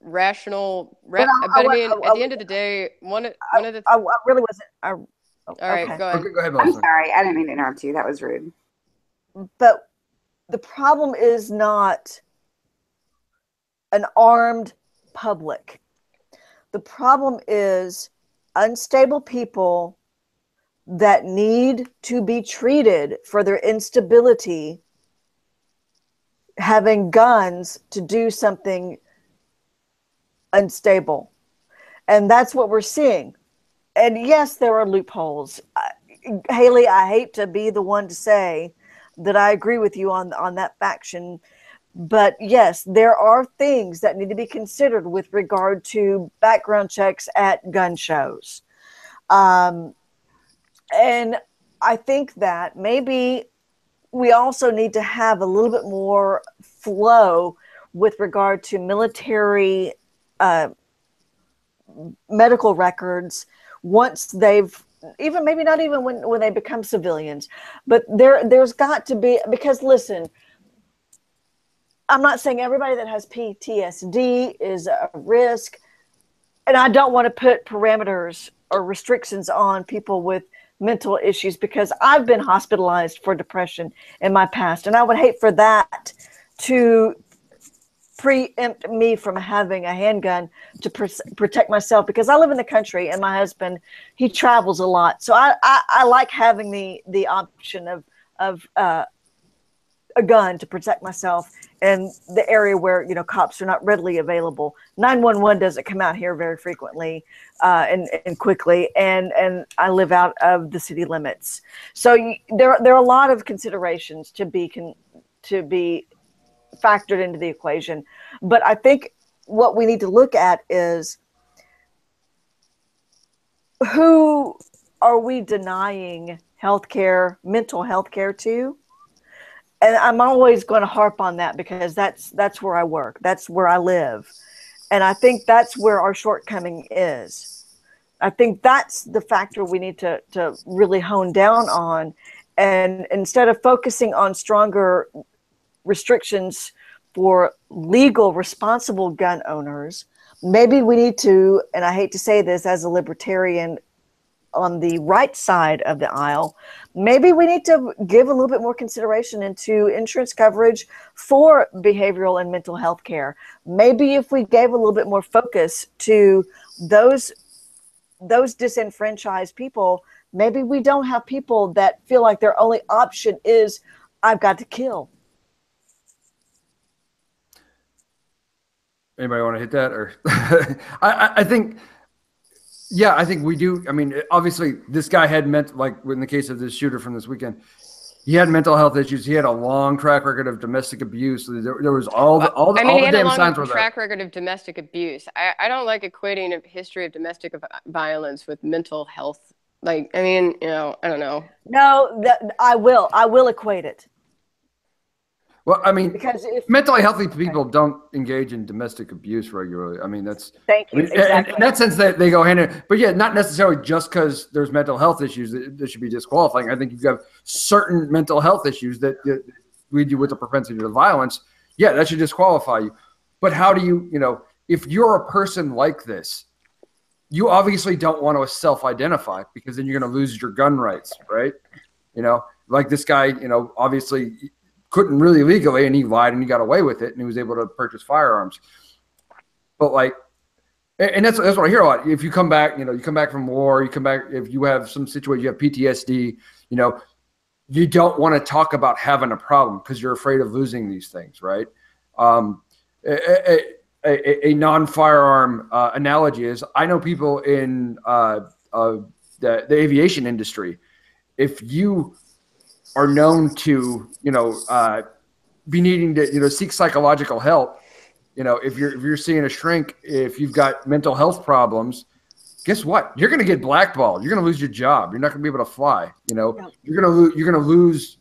rational, but I mean, at the end of the day, one of the. I really wasn't. All right, okay. go ahead. Okay, go ahead, I'm Melissa. sorry. I didn't mean to interrupt you. That was rude. But the problem is not an armed public. The problem is unstable people that need to be treated for their instability having guns to do something unstable. And that's what we're seeing. And yes, there are loopholes. Haley, I hate to be the one to say that I agree with you on that faction. But yes, there are things that need to be considered with regard to background checks at gun shows. And I think that maybe we also need to have a little bit more flow with regard to military medical records once they've even maybe not even when they become civilians, but there's got to be, because listen, I'm not saying everybody that has PTSD is a risk, and I don't want to put parameters or restrictions on people with mental issues, because I've been hospitalized for depression in my past, and I would hate for that to preempt me from having a handgun to protect myself, because I live in the country and my husband, he travels a lot, so I like having the option of a gun to protect myself in the area where, you know, cops are not readily available. 911 doesn't come out here very frequently and quickly, and I live out of the city limits. So there are a lot of considerations to be factored into the equation. But I think what we need to look at is, who are we denying healthcare, mental health care to? And I'm always going to harp on that, because that's where I work. That's where I live. And I think that's where our shortcoming is. I think that's the factor we need to really hone down on. And instead of focusing on stronger restrictions for legal, responsible gun owners, maybe we need to, and I hate to say this as a libertarian on the right side of the aisle, maybe we need to give a little bit more consideration into insurance coverage for behavioral and mental health care. Maybe if we gave a little bit more focus to those disenfranchised people, maybe we don't have people that feel like their only option is, I've got to kill. Anybody want to hit that? Or I think, yeah, I think we do. I mean, obviously, this guy had like in the case of this shooter from this weekend, he had mental health issues. He had a long track record of domestic abuse. There was all the he had damn a long signs were there. track record of domestic abuse. I don't like equating a history of domestic violence with mental health. Like, I mean, you know, I don't know. No, I will equate it. Well, I mean, because if mentally healthy people don't engage in domestic abuse regularly. I mean, that's thank you. I mean, exactly. in that sense, they go hand in hand. But yeah, not necessarily just because there's mental health issues that should be disqualifying. I think if you have certain mental health issues that lead you with a propensity to violence, yeah, that should disqualify you. But how do you, you know, if you're a person like this, you obviously don't want to self-identify, because then you're going to lose your gun rights, right? You know, like this guy, you know, obviously couldn't really legally, and he lied and he got away with it, and he was able to purchase firearms. But like, and that's what I hear a lot. If you come back, you know, you come back from war, you come back, if you have some situation, you have PTSD, you know, you don't want to talk about having a problem because you're afraid of losing these things, right? A non-firearm analogy is, I know people in the aviation industry, if you are known to, you know, be needing to, you know, seek psychological help, you know, if you're seeing a shrink, if you've got mental health problems, guess what? You're going to get blackballed. You're going to lose your job. You're not going to be able to fly. You know, yeah. You're going to lose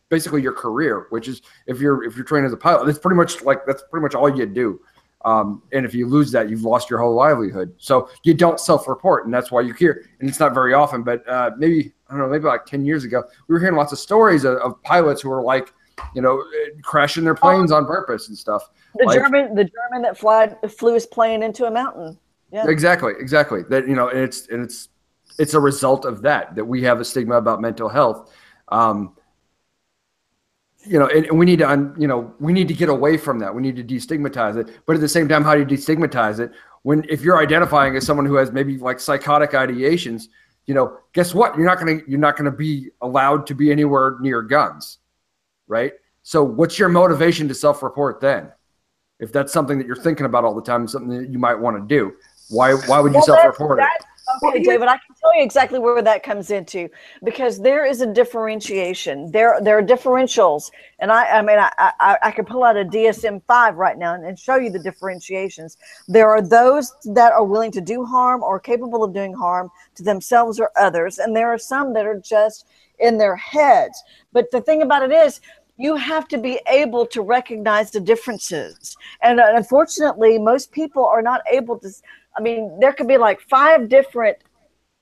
basically your career, which is, if you're trained as a pilot, that's pretty much all you do. And if you lose that, you've lost your whole livelihood. So you don't self-report, and that's why you hear, and it's not very often, but maybe like 10 years ago, we were hearing lots of stories of pilots who were like, you know, crashing their planes on purpose and stuff. The German that flew his plane into a mountain. Yeah. Exactly. That, you know, and it's a result of that we have a stigma about mental health. You know, and we need to, we need to get away from that. We need to destigmatize it. But at the same time, how do you destigmatize it if you're identifying as someone who has maybe like psychotic ideations? You know, guess what? You're not gonna be allowed to be anywhere near guns, right? So what's your motivation to self-report then? If that's something that you're thinking about all the time, something that you might want to do, why would you self-report it? Okay, David, I can tell you exactly where that comes into, because there is a differentiation. There are differentials, and I could pull out a DSM-5 right now and show you the differentiations. There are those that are willing to do harm or capable of doing harm to themselves or others, and there are some that are just in their heads. But the thing about it is, you have to be able to recognize the differences, and unfortunately, most people are not able to. I mean, there could be like 5 different,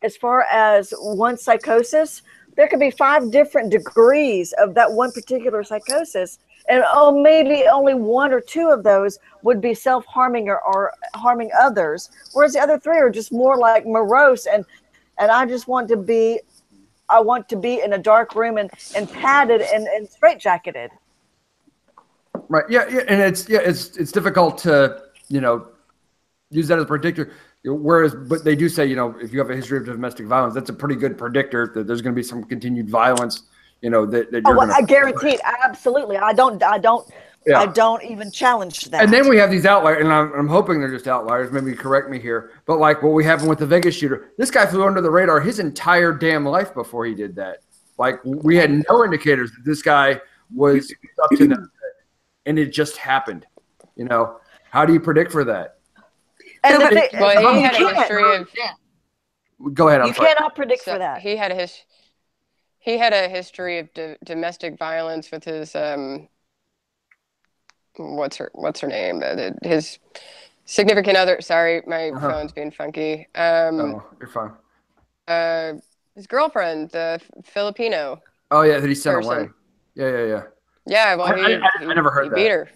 as far as one psychosis, there could be 5 different degrees of that one particular psychosis. And maybe only 1 or 2 of those would be self-harming or harming others. Whereas the other 3 are just more like morose. And I just want to be, in a dark room and padded and straitjacketed. Right. Yeah. And it's difficult to, use that as a predictor. But they do say, if you have a history of domestic violence, that's a pretty good predictor that there's going to be some continued violence, that you're I guarantee it. Absolutely. I don't even challenge that. And then we have these outliers, and I'm hoping they're just outliers. Maybe correct me here. But like what we happened with the Vegas shooter, this guy flew under the radar his entire damn life before he did that. Like we had no indicators that this guy was up to nothing, and it just happened. How do you predict for that? And he had a history of. Go ahead. You cannot predict for that. He had a history of domestic violence with his what's her name? His significant other. Sorry, my phone's being funky. You're fine. His girlfriend, the Filipino. Oh yeah, that he sent away. Yeah. Yeah, well, I never heard he that. beat her.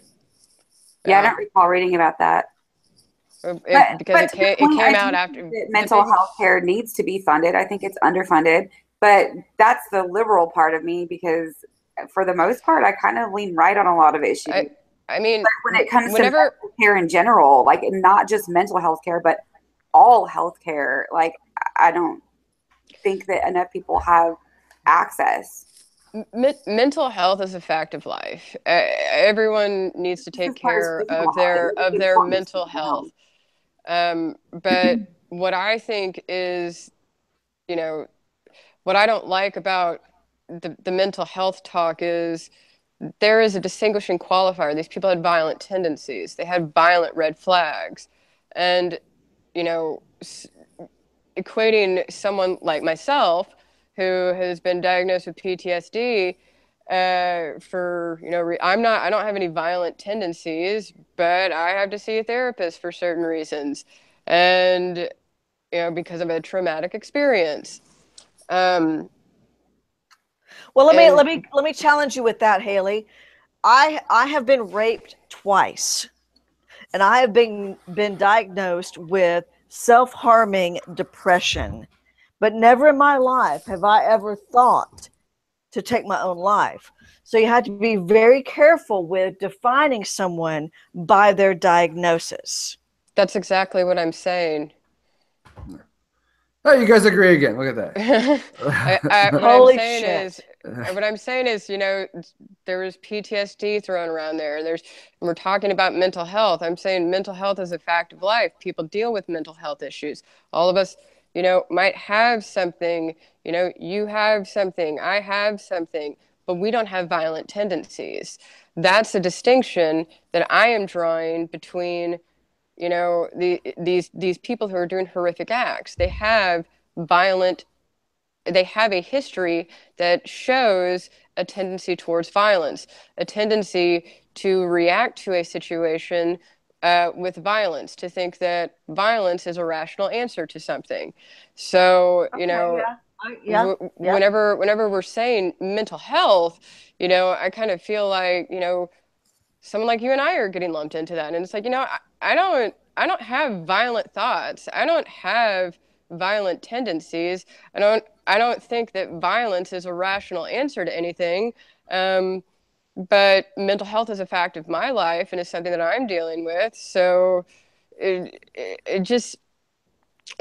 Yeah, I don't recall reading about that. Because it came out after mental health care needs to be funded. I think it's underfunded, but that's the liberal part of me, because for the most part, I kind of lean right on a lot of issues. I mean, but when it comes to mental care in general, like not just mental health care, but all health care, like I don't think that enough people have access. Mental health is a fact of life. Everyone needs to take care of their mental health. But what I think is, what I don't like about the mental health talk is there is a distinguishing qualifier. These people had violent tendencies. They had violent red flags. And, equating someone like myself who has been diagnosed with PTSD I don't have any violent tendencies, but I have to see a therapist for certain reasons, and because of a traumatic experience. Well, let me challenge you with that, Haley. I have been raped twice, and I have been diagnosed with self-harming depression, but never in my life have I ever thought to take my own life. So you have to be very careful with defining someone by their diagnosis. That's exactly what I'm saying. Oh, you guys agree again. Look at that. Holy shit. What I'm saying is, there is PTSD thrown around there. We're talking about mental health. I'm saying mental health is a fact of life. People deal with mental health issues. All of us, might have something, you have something, I have something, but we don't have violent tendencies. That's a distinction that I am drawing between, these people who are doing horrific acts. They have a history that shows a tendency towards violence, a tendency to react to a situation with violence, to think that violence is a rational answer to something. So, whenever we're saying mental health, I kind of feel like, someone like you and I are getting lumped into that. And it's like, I don't have violent thoughts. I don't have violent tendencies. I don't think that violence is a rational answer to anything. But mental health is a fact of my life, and it's something that I'm dealing with. So it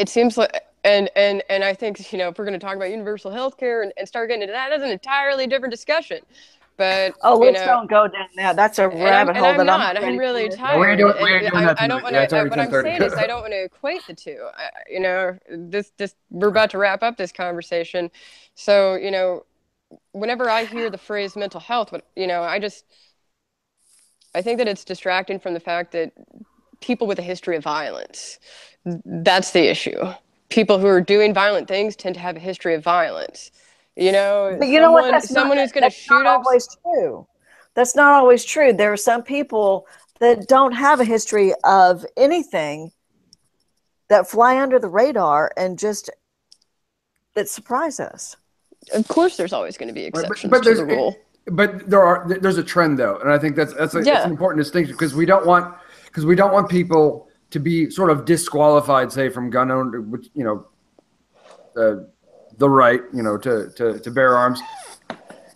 seems like, and I think, if we're going to talk about universal health care and start getting into that, that's an entirely different discussion. But let's don't go down that. That's a rabbit hole that I'm really tired. I don't want to. What I'm saying is, I don't want to equate the two. We're about to wrap up this conversation, so whenever I hear the phrase mental health, I think that it's distracting from the fact that people with a history of violence, that's the issue. People who are doing violent things tend to have a history of violence. But you know what? That's someone who's going to shoot up. Always true. That's not always true. There are some people that don't have a history of anything that fly under the radar and just that surprise us. Of course, there's always going to be exceptions to the rule. But there's a trend though, and I think that's an important distinction because we don't want people to be sort of disqualified, say, from gun owner, the right, to bear arms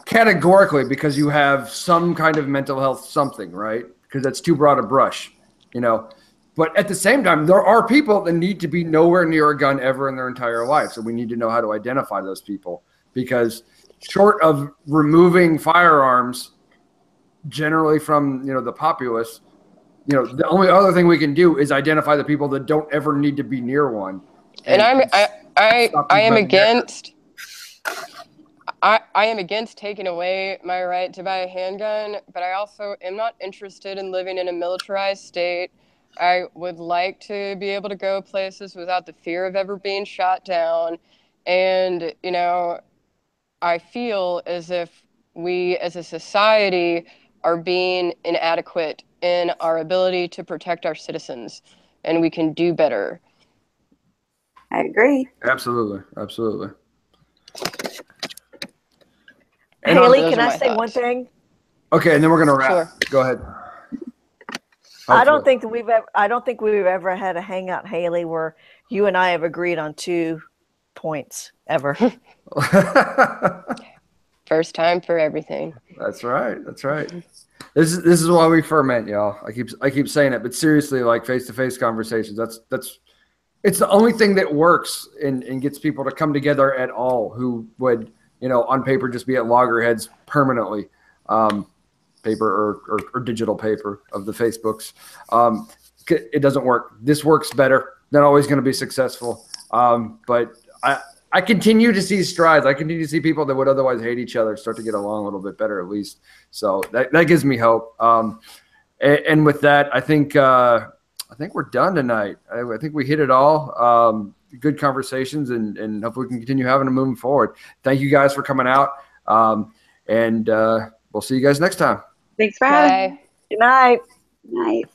categorically because you have some kind of mental health something, right? Because that's too broad a brush, But at the same time, there are people that need to be nowhere near a gun ever in their entire life. So we need to know how to identify those people because short of removing firearms generally from, the populace, the only other thing we can do is identify the people that don't ever need to be near one. And I am against taking away my right to buy a handgun, but I also am not interested in living in a militarized state. I would like to be able to go places without the fear of ever being shot down. And, I feel as if we as a society are being inadequate in our ability to protect our citizens, and we can do better. I agree. Absolutely. Haley, can I say one thing? Okay, and then we're going to wrap. Sure. Go ahead. I don't think we've ever had a hangout, Haley, where you and I have agreed on 2 points ever. First time for everything. That's right. This is why we ferment, y'all. I keep saying it, but seriously, like face-to-face conversations, it's the only thing that works and gets people to come together at all who would, on paper just be at loggerheads permanently. Paper or digital paper of the Facebooks. It doesn't work. This works better. Not always going to be successful. But I continue to see strides. I continue to see people that would otherwise hate each other start to get along a little bit better, at least. So that gives me hope. And with that, I think we're done tonight. I think we hit it all. Good conversations, and hopefully we can continue having them moving forward. Thank you guys for coming out. And we'll see you guys next time. Thanks for having me. Good night. Night.